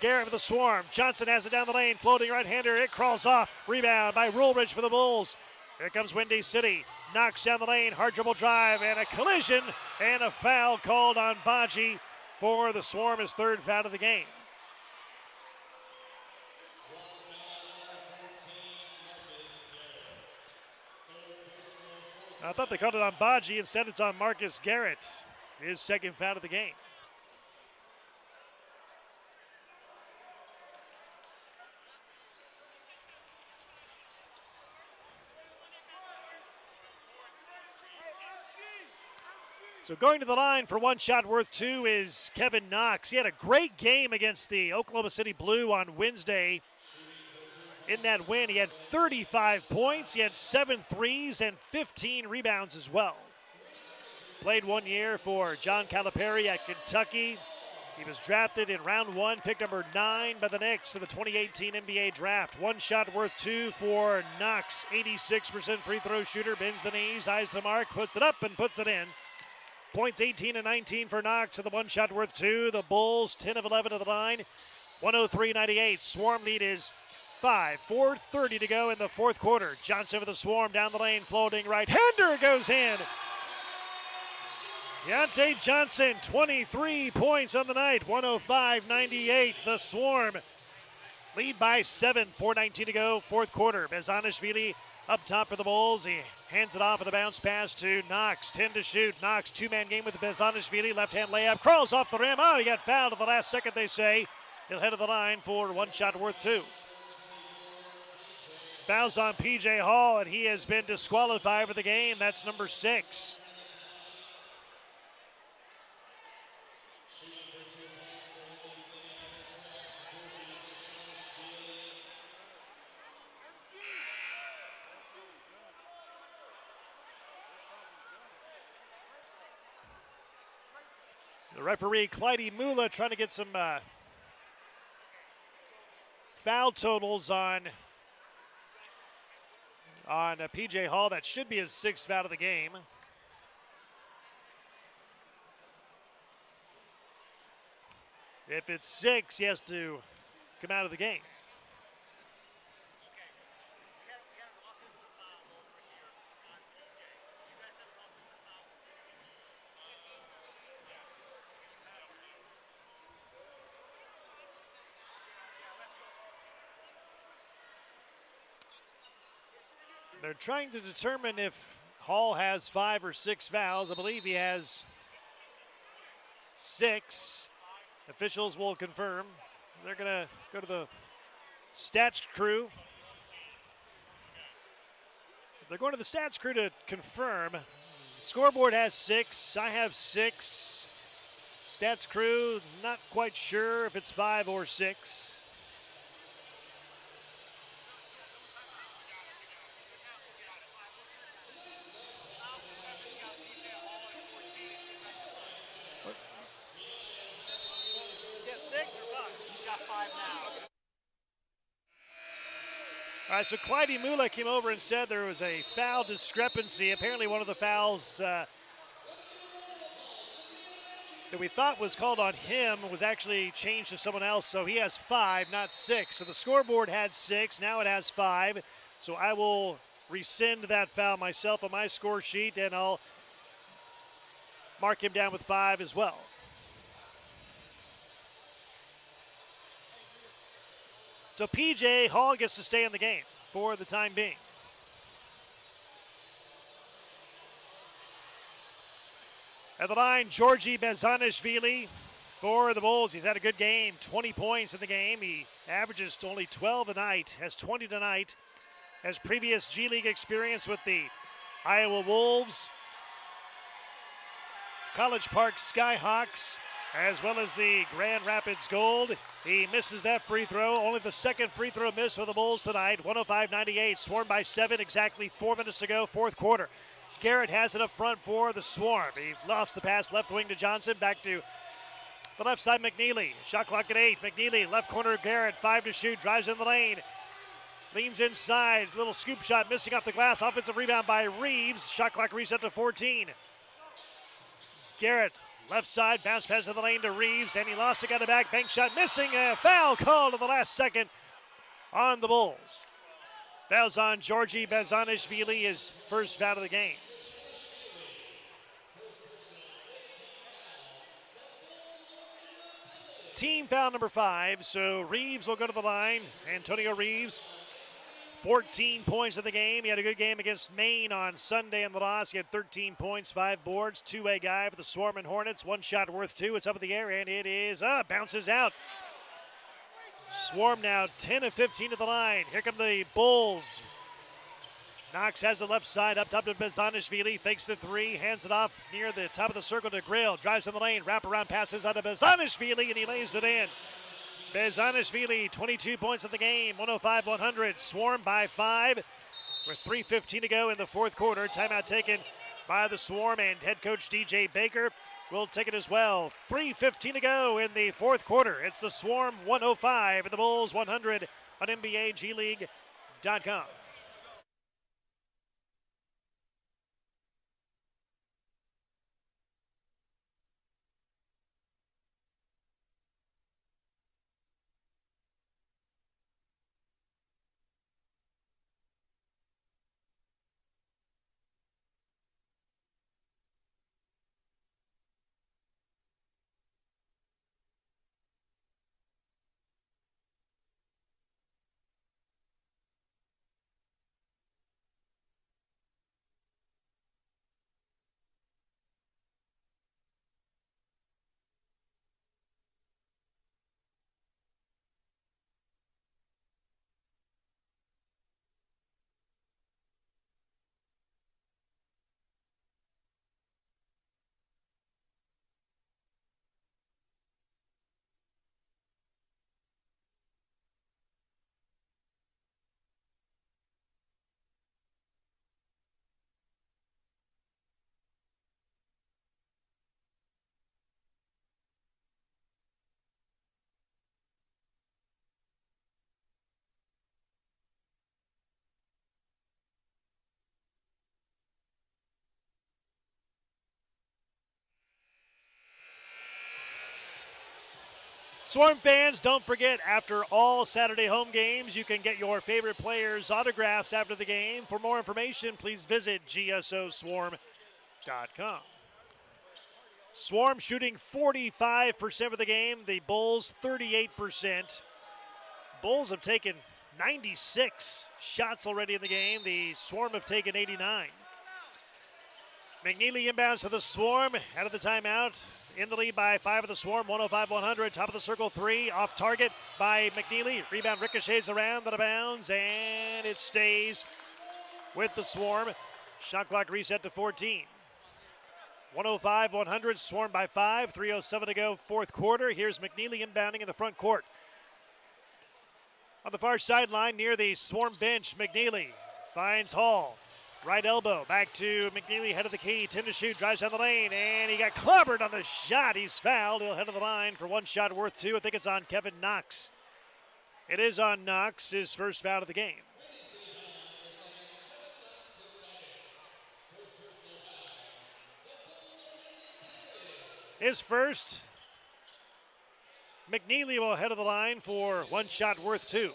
Garrett with the Swarm. Johnson has it down the lane, floating right-hander. It crawls off. Rebound by Woolridge for the Bulls. Here comes Windy City. Knocks down the lane, hard dribble drive, and a collision, and a foul called on Baji for the Swarm, his 3rd foul of the game. I thought they called it on Baji. Instead, it's on Marcus Garrett, his 2nd foul of the game. So going to the line for one shot worth 2 is Kevin Knox. He had a great game against the Oklahoma City Blue on Wednesday. In that win, he had 35 points. He had 7 threes and 15 rebounds as well. Played 1 year for John Calipari at Kentucky. He was drafted in round 1, pick number 9 by the Knicks in the 2018 NBA draft. One shot worth 2 for Knox. 86% free throw shooter, bends the knees, eyes the mark, puts it up and puts it in. Points 18 and 19 for Knox and the one shot worth 2. The Bulls 10 of 11 to the line. 103-98. Swarm lead is 5. 4:30 to go in the 4th quarter. Johnson with the Swarm down the lane, floating right-hander goes in. Deontay Johnson, 23 points on the night. 105-98. The Swarm lead by 7. 4:19 to go, 4th quarter. Bezanishvili up top for the Bulls. He hands it off with a bounce pass to Knox. 10 to shoot. Knox, 2-man game with Bezanishvili. Left-hand layup. Crawls off the rim. Oh, he got fouled at the last second, they say. He'll head to the line for one shot worth 2. Fouls on P.J. Hall, and he has been disqualified for the game. That's number 6. The referee, Clyde Mula, trying to get some foul totals on P.J. Hall. That should be his 6th foul of the game. If it's 6, he has to come out of the game. They're trying to determine if Hall has 5 or 6 fouls. I believe he has 6. Officials will confirm. They're going to go to the stats crew. They're going to the stats crew to confirm. Scoreboard has 6. I have 6. Stats crew, not quite sure if it's 5 or 6. All right, so Clyde Mula came over and said there was a foul discrepancy. Apparently one of the fouls that we thought was called on him was actually changed to someone else, so he has 5, not 6. So the scoreboard had 6, now it has 5. So I will rescind that foul myself on my score sheet, and I'll mark him down with 5 as well. So P.J. Hall gets to stay in the game for the time being. At the line, Georgi Bezanishvili for the Bulls. He's had a good game, 20 points in the game. He averages only 12 a night, has 20 tonight, has previous G League experience with the Iowa Wolves, College Park Skyhawks, as well as the Grand Rapids Gold. He misses that free throw. Only the second free throw miss for the Bulls tonight. 105-98, Swarm by 7, exactly 4 minutes to go, fourth quarter. Garrett has it up front for the Swarm. He lofts the pass left wing to Johnson, back to the left side, McNeely. Shot clock at 8. McNeely, left corner, Garrett, 5 to shoot, drives in the lane. Leans inside, little scoop shot missing off the glass. Offensive rebound by Reeves. Shot clock reset to 14. Garrett, left side, bounce pass in the lane to Reeves, and he lost it, got it back. Bank shot missing, a foul called in the last second on the Bulls. Fouls on Georgi Bezanishvili, his first foul of the game. Team foul number 5, so Reeves will go to the line. Antonio Reeves, 14 points in the game. He had a good game against Maine on Sunday in the loss. He had 13 points, 5 boards, two-way guy for the Swarm and Hornets. One shot worth 2. It's up in the air, and it is up. Bounces out. Swarm now 10 of 15 at the line. Here come the Bulls. Knox has the left side up top to Bezanishvili. Fakes the 3, hands it off near the top of the circle to Grill. Drives in the lane, wraparound passes out to Bezanishvili, and he lays it in. Bezanishvili, 22 points in the game, 105-100. Swarm by 5 with 3:15 to go in the fourth quarter. Timeout taken by the Swarm, and head coach DJ Baker will take it as well. 3:15 to go in the fourth quarter. It's the Swarm 105 and the Bulls 100 on NBAGleague.com. Swarm fans, don't forget, after all Saturday home games, you can get your favorite players' autographs after the game. For more information, please visit gsoswarm.com. Swarm shooting 45% of the game, the Bulls 38%. Bulls have taken 96 shots already in the game. The Swarm have taken 89. McNeely inbounds to the Swarm, out of the timeout. In the lead by 5 of the Swarm, 105-100. Top of the circle, 3. Off target by McNeely. Rebound ricochets around, out of bounds, and it stays with the Swarm. Shot clock reset to 14. 105-100, Swarm by 5. 3:07 to go, fourth quarter. Here's McNeely inbounding in the front court. On the far sideline near the Swarm bench, McNeely finds Hall. Right elbow, back to McNeely, head of the key, 10 to shoot, drives down the lane, and he got clobbered on the shot. He's fouled. He'll head to the line for one shot worth 2. I think it's on Kevin Knox. It is on Knox, his first foul of the game. His first. McNeely will head of the line for one shot worth 2.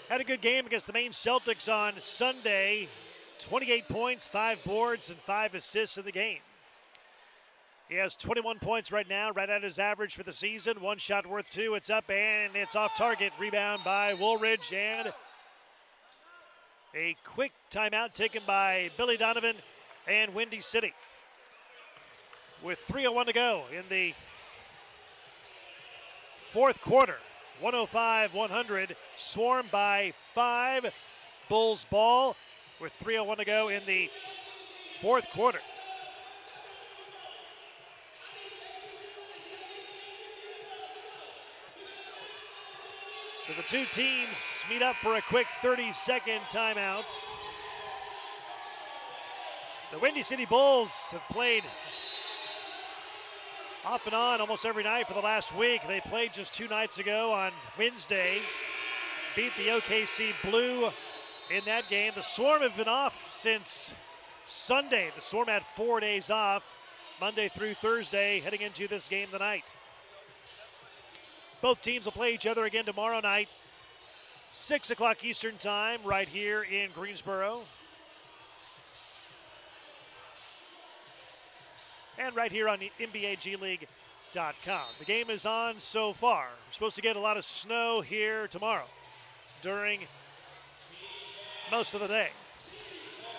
Had a good game against the Maine Celtics on Sunday. 28 points, 5 boards, and 5 assists in the game. He has 21 points right now, right at his average for the season. One shot worth 2. It's up and it's off target. Rebound by Woolridge, and a quick timeout taken by Billy Donovan and Windy City. With 3:01 to go in the fourth quarter. 105-100, Swarm by 5. Bulls ball with 3:01 to go in the fourth quarter. So the two teams meet up for a quick 30-second timeout. The Windy City Bulls have played off and on almost every night for the last week. They played just 2 nights ago on Wednesday. Beat the OKC Blue in that game. The Swarm have been off since Sunday. The Swarm had 4 days off, Monday through Thursday, heading into this game tonight. Both teams will play each other again tomorrow night, 6 o'clock Eastern time, right here in Greensboro. And right here on the NBAGLeague.com. The game is on so far. We're supposed to get a lot of snow here tomorrow during most of the day.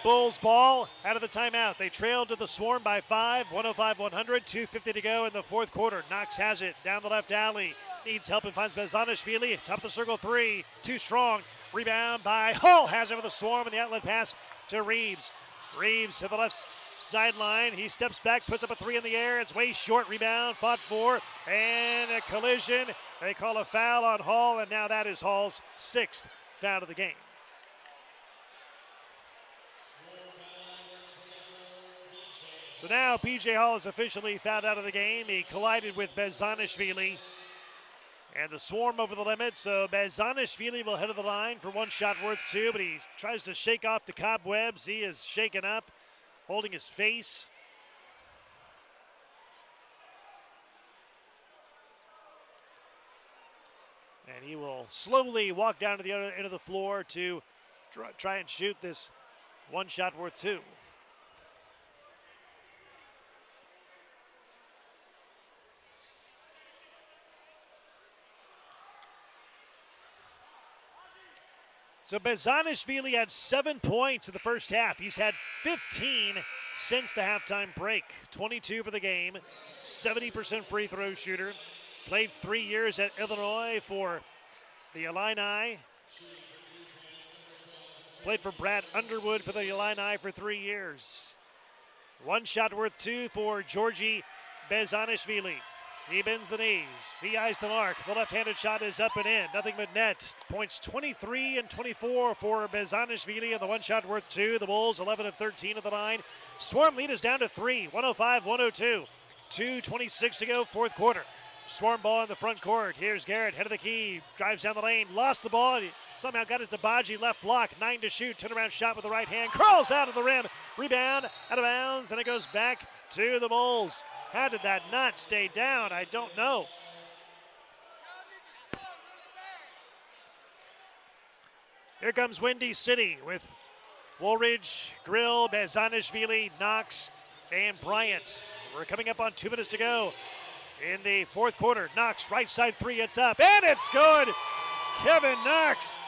Bulls ball out of the timeout. They trailed to the Swarm by 5, 105-100, 2:50 to go in the fourth quarter. Knox has it down the left alley. Needs help and finds Bezanishvili. Top of the circle, 3, too strong. Rebound by Hall. Has it with the Swarm, and the outlet pass to Reeves. Reeves to the left sideline. He steps back, puts up a 3 in the air. It's way short. Rebound, fought for, and a collision. They call a foul on Hall, and now that is Hall's 6th foul of the game. So now P.J. Hall is officially fouled out of the game. He collided with Bezanishvili. And the Swarm over the limit, so Bezanishvili will head to the line for one shot worth 2, but he tries to shake off the cobwebs. He is shaken up, holding his face. And he will slowly walk down to the other end of the floor to try and shoot this one shot worth 2. So Bezanishvili had 7 points in the first half. He's had 15 since the halftime break. 22 for the game, 70% free throw shooter. Played 3 years at Illinois for the Illini. Played for Brad Underwood for the Illini for 3 years. One shot worth 2 for Georgi Bezanishvili. He bends the knees. He eyes the mark. The left-handed shot is up and in. Nothing but net. Points 23 and 24 for Bezanishvili, and the one shot worth 2. The Bulls 11 of 13 at the line. Swarm lead is down to 3. 105-102. 2:26 to go, fourth quarter. Swarm ball in the front court. Here's Garrett, head of the key. Drives down the lane. Lost the ball. Somehow got it to Baji. Left block. 9 to shoot. Turnaround shot with the right hand. Crawls out of the rim. Rebound. Out of bounds. And it goes back to the Bulls. How did that not stay down? I don't know. Here comes Windy City with Woolridge, Grill, Bezanishvili, Knox, and Bryant. We're coming up on 2 minutes to go in the fourth quarter. Knox, right side three, it's up, and it's good. Kevin Knox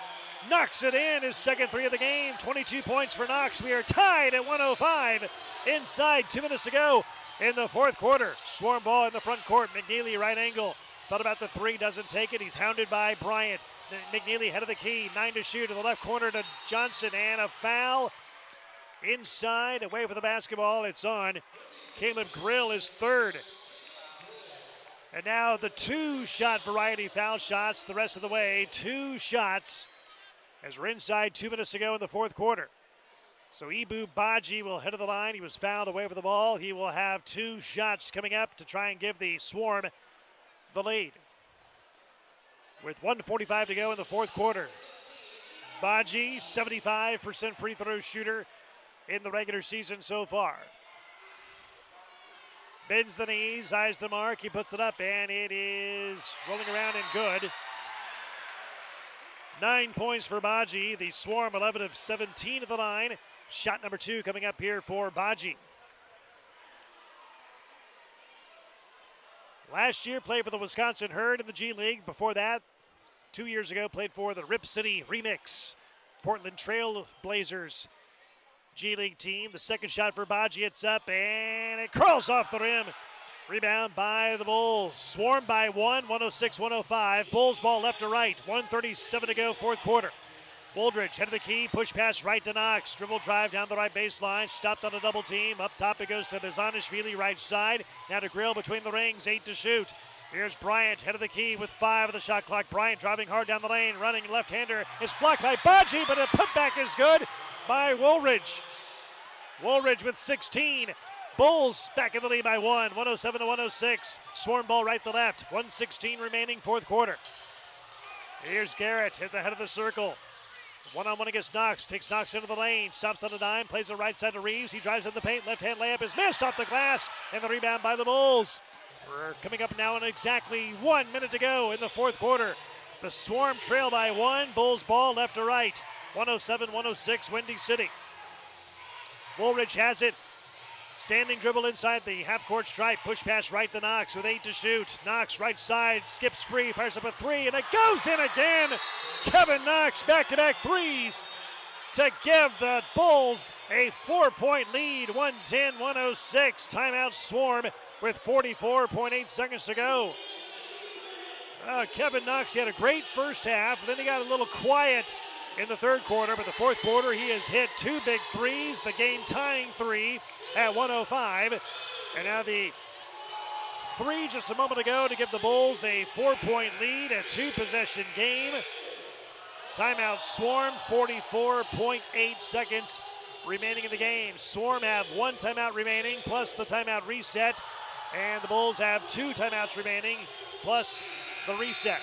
knocks it in, his second three of the game. 22 points for Knox. We are tied at 105 inside 2 minutes to go in the fourth quarter. Swarm ball in the front court. McNeely, right angle. Thought about the three, doesn't take it. He's hounded by Bryant. McNeely, head of the key, 9 to shoot in the left corner to Johnson, and a foul inside, away from the basketball. It's on Caleb Grill, his third. And now the two-shot variety foul shots the rest of the way. 2 shots as we're inside 2 minutes to go in the fourth quarter. So Ibu Baji will head of the line. He was fouled away from the ball. He will have 2 shots coming up to try and give the Swarm the lead. With 1:45 to go in the fourth quarter. Baji, 75% free throw shooter in the regular season so far. Bends the knees, eyes the mark, he puts it up, and it is rolling around and good. 9 points for Baji. The Swarm 11 of 17 at the line. Shot number 2 coming up here for Baji. Last year played for the Wisconsin Herd in the G League. Before that, 2 years ago, played for the Rip City Remix, Portland Trail Blazers G League team. The second shot for Baji, it's up, and it curls off the rim. Rebound by the Bulls. Swarm by 1, 106-105. Bulls ball left to right. 1:37 to go, fourth quarter. Woolridge, head of the key, push pass right to Knox. Dribble drive down the right baseline, stopped on a double team. Up top it goes to Bezanishvili, right side. Now to Grill between the rings, 8 to shoot. Here's Bryant, head of the key with 5 of the shot clock. Bryant driving hard down the lane, running left-hander. It's blocked by Baji, but a putback is good by Woolridge. Woolridge with 16. Bulls back in the lead by 1, 107-106. Swarm ball right to left, 1:16 remaining, fourth quarter. Here's Garrett at the head of the circle. One-on-one against Knox, takes Knox into the lane, stops on a dime, plays the right side to Reeves. He drives in the paint, left-hand layup is missed off the glass, and the rebound by the Bulls. We're coming up now in exactly 1 minute to go in the fourth quarter. The Swarm trail by 1, Bulls ball left to right, 107-106, Windy City. Woolridge has it. Standing dribble inside the half-court stripe. Push pass right to Knox with 8 to shoot. Knox right side, skips free, fires up a 3, and it goes in again. Kevin Knox back-to-back threes to give the Bulls a 4-point lead, 110-106. Timeout Swarm with 44.8 seconds to go. Kevin Knox, he had a great first half, then he got a little quiet in the third quarter, but the fourth quarter he has hit 2 big threes, the game-tying 3 at 105. And now the 3 just a moment ago to give the Bulls a 4-point lead, a 2-possession game. Timeout Swarm, 44.8 seconds remaining in the game. Swarm have 1 timeout remaining plus the timeout reset, and the Bulls have 2 timeouts remaining plus the reset.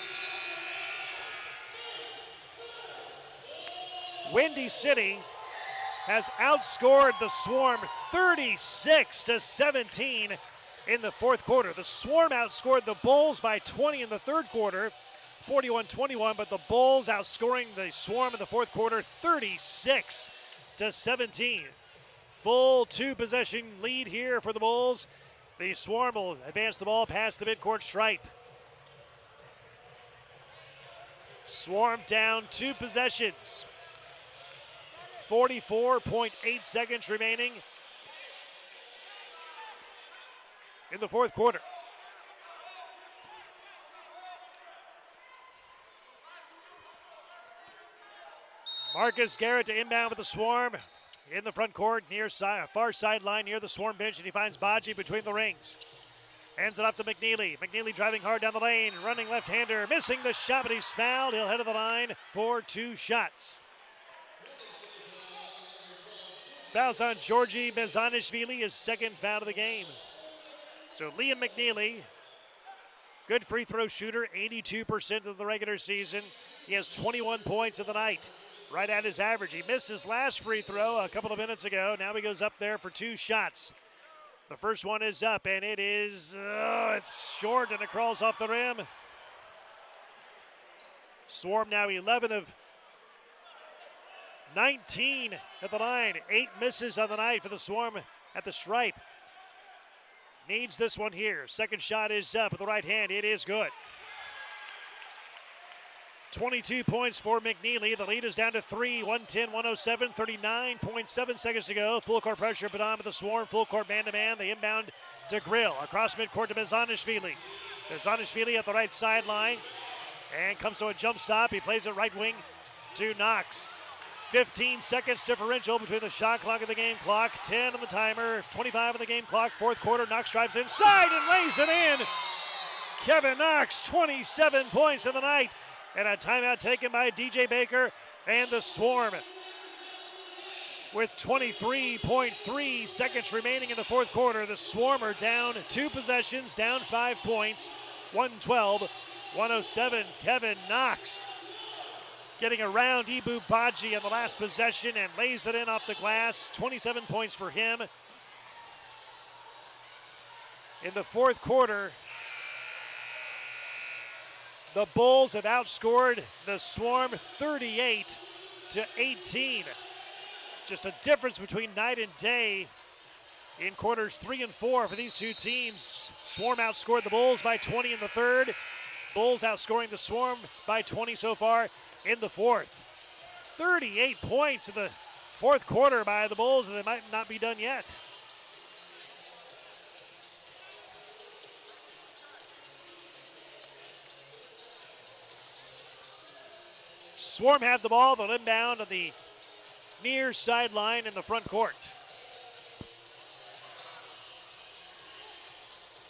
Windy City has outscored the Swarm 36-17 in the fourth quarter. The Swarm outscored the Bulls by 20 in the third quarter, 41-21, but the Bulls outscoring the Swarm in the fourth quarter 36-17. Full 2-possession lead here for the Bulls. The Swarm will advance the ball past the midcourt stripe. Swarm down 2 possessions. 44.8 seconds remaining in the fourth quarter. Marcus Garrett to inbound with the Swarm in the front court, near far sideline near the Swarm bench, and he finds Baji between the rings. Hands it off to McNeely. McNeely driving hard down the lane, running left-hander, missing the shot, but he's fouled. He'll head to the line for 2 shots. Fouls on Georgi Bezanishvili, his second foul of the game. So Liam McNeely, good free throw shooter, 82% of the regular season. He has 21 points of the night, right at his average. He missed his last free throw a couple of minutes ago. Now he goes up there for 2 shots. The first one is up, and it is, it's short, and it crawls off the rim. Swarm now 11 of 19 at the line. 8 misses on the night for the Swarm at the stripe. Needs this one here. Second shot is up with the right hand. It is good. 22 points for McNeely. The lead is down to 3, 110-107, 39.7 seconds to go. Full court pressure, but on with the Swarm. Full court man-to-man. They inbound to Grill. Across midcourt to Bezanishvili. Bezanishvili at the right sideline. And comes to a jump stop. He plays it right wing to Knox. 15 seconds differential between the shot clock and the game clock. 10 on the timer, 25 on the game clock. Fourth quarter, Knox drives inside and lays it in. Kevin Knox, 27 points in the night. And a timeout taken by DJ Baker and the Swarm. With 23.3 seconds remaining in the fourth quarter, the Swarm are down 2 possessions, down 5 points. 112-107. Kevin Knox getting around Ibu Baji on the last possession and lays it in off the glass. 27 points for him. In the fourth quarter, the Bulls have outscored the Swarm 38-18. Just a difference between night and day in quarters 3 and 4 for these two teams. Swarm outscored the Bulls by 20 in the third. Bulls outscoring the Swarm by 20 so far in the fourth. 38 points in the fourth quarter by the Bulls, and they might not be done yet. Swarm have the ball. They'll inbound on the near sideline in the front court.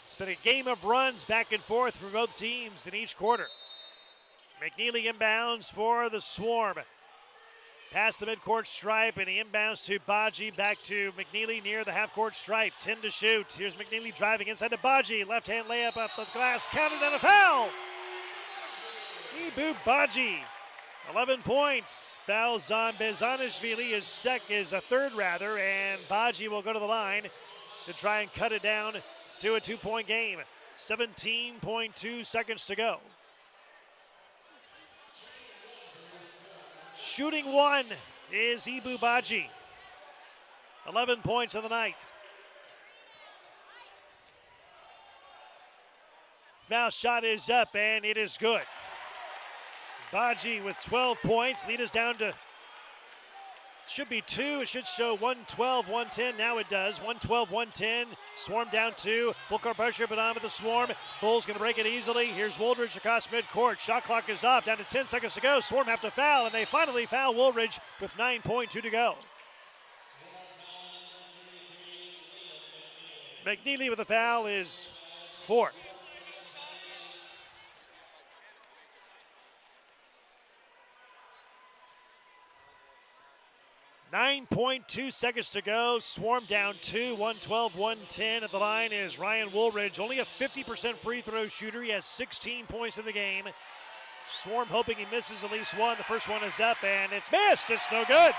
It's been a game of runs back and forth for both teams in each quarter. McNeely inbounds for the Swarm. Past the midcourt stripe, and he inbounds to Baji, back to McNeely near the half-court stripe. 10 to shoot. Here's McNeely driving inside to Baji. Left-hand layup up the glass, counted and a foul. Ibu Baji, 11 points. Fouls on Bezanishvili is a third rather, and Baji will go to the line to try and cut it down to a 2-point game. 17.2 seconds to go. Shooting one is Ibu Baji. 11 points on the night. Foul shot is up, and it is good. Baji with 12 points. Lead is down to, should be 2. It should show 112-110. Now it does. 112-110. Swarm down 2. Full court pressure, but on with the Swarm. Bulls going to break it easily. Here's Woolridge across midcourt. Shot clock is up. Down to 10 seconds to go. Swarm have to foul, and they finally foul Woolridge with 9.2 to go. McNeely with the foul is 4th. .2 seconds to go. Swarm down 2, 112-110. At the line is Ryan Woolridge, only a 50% free throw shooter. He has 16 points in the game. Swarm hoping he misses at least one. The first one is up, and it's missed. It's no good.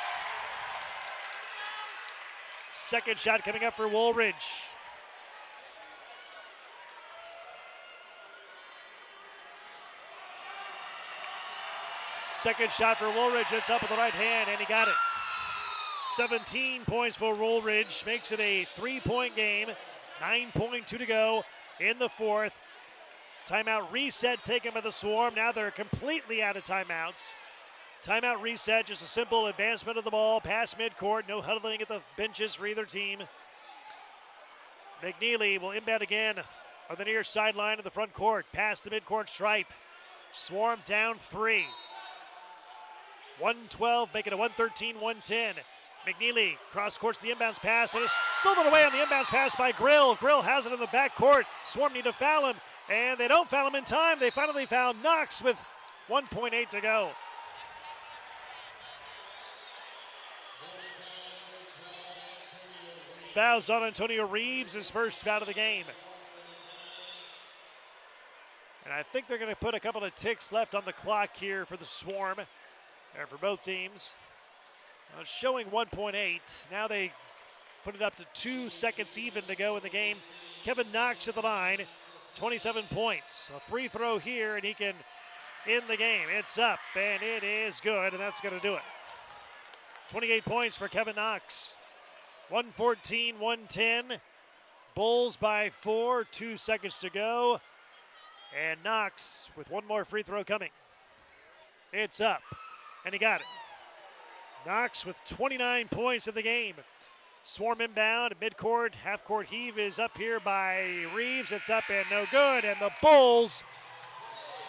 Second shot coming up for Woolridge. Second shot for Woolridge. It's up with the right hand, and he got it. 17 points for Woolridge, makes it a 3-point game. 9.2 to go in the fourth. Timeout reset taken by the Swarm. Now they're completely out of timeouts. Timeout reset, just a simple advancement of the ball past midcourt. No huddling at the benches for either team. McNeely will inbound again on the near sideline of the front court. Past the midcourt stripe. Swarm down 3. 112, make it a 113-110. McNeely cross courts the inbounds pass, and it's stolen away on the inbounds pass by Grill. Grill has it in the backcourt. Swarm need to foul him, and they don't foul him in time. They finally foul Knox with 1.8 to go. Fouls on Antonio Reeves, his first foul of the game. And I think they're going to put a couple of ticks left on the clock here for the Swarm, or for both teams. Showing 1.8. Now they put it up to 2 seconds even to go in the game. Kevin Knox at the line, 27 points. A free throw here, and he can end the game. It's up, and it is good, and that's going to do it. 28 points for Kevin Knox. 114-110. Bulls by 4, 2 seconds to go. And Knox with one more free throw coming. It's up, and he got it. Knox with 29 points in the game. Swarm inbound, midcourt, half-court heave is up here by Reeves. It's up and no good, and the Bulls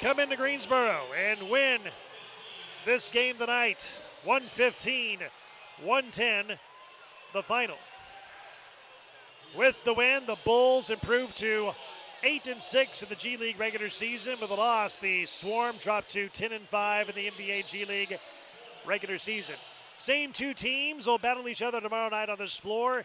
come into Greensboro and win this game tonight. 115-110, the final. With the win, the Bulls improve to 8-6 in the G League regular season. With a loss, the Swarm dropped to 10-5 in the NBA G League regular season. Same two teams will battle each other tomorrow night on this floor.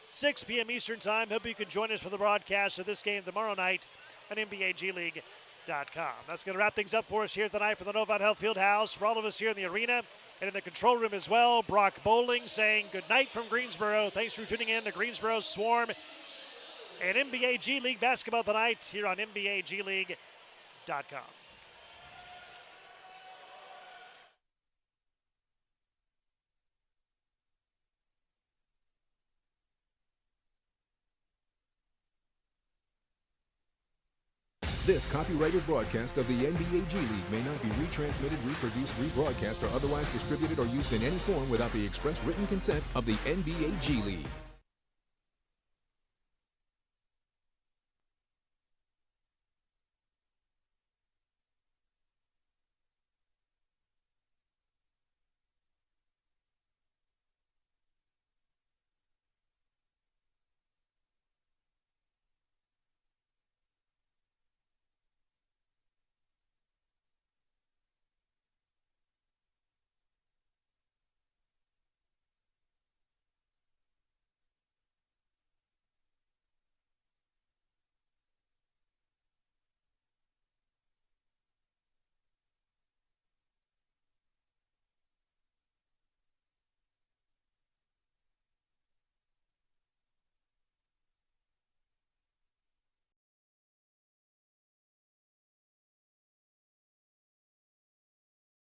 6 p.m. Eastern Time. Hope you can join us for the broadcast of this game tomorrow night on NBAGleague.com. That's going to wrap things up for us here tonight from the Novant Health Fieldhouse. For all of us here in the arena and in the control room as well, Brock Bowling saying good night from Greensboro. Thanks for tuning in to Greensboro Swarm and NBA G League basketball tonight here on NBAGleague.com. This copyrighted broadcast of the NBA G League may not be retransmitted, reproduced, rebroadcast, or otherwise distributed or used in any form without the express written consent of the NBA G League.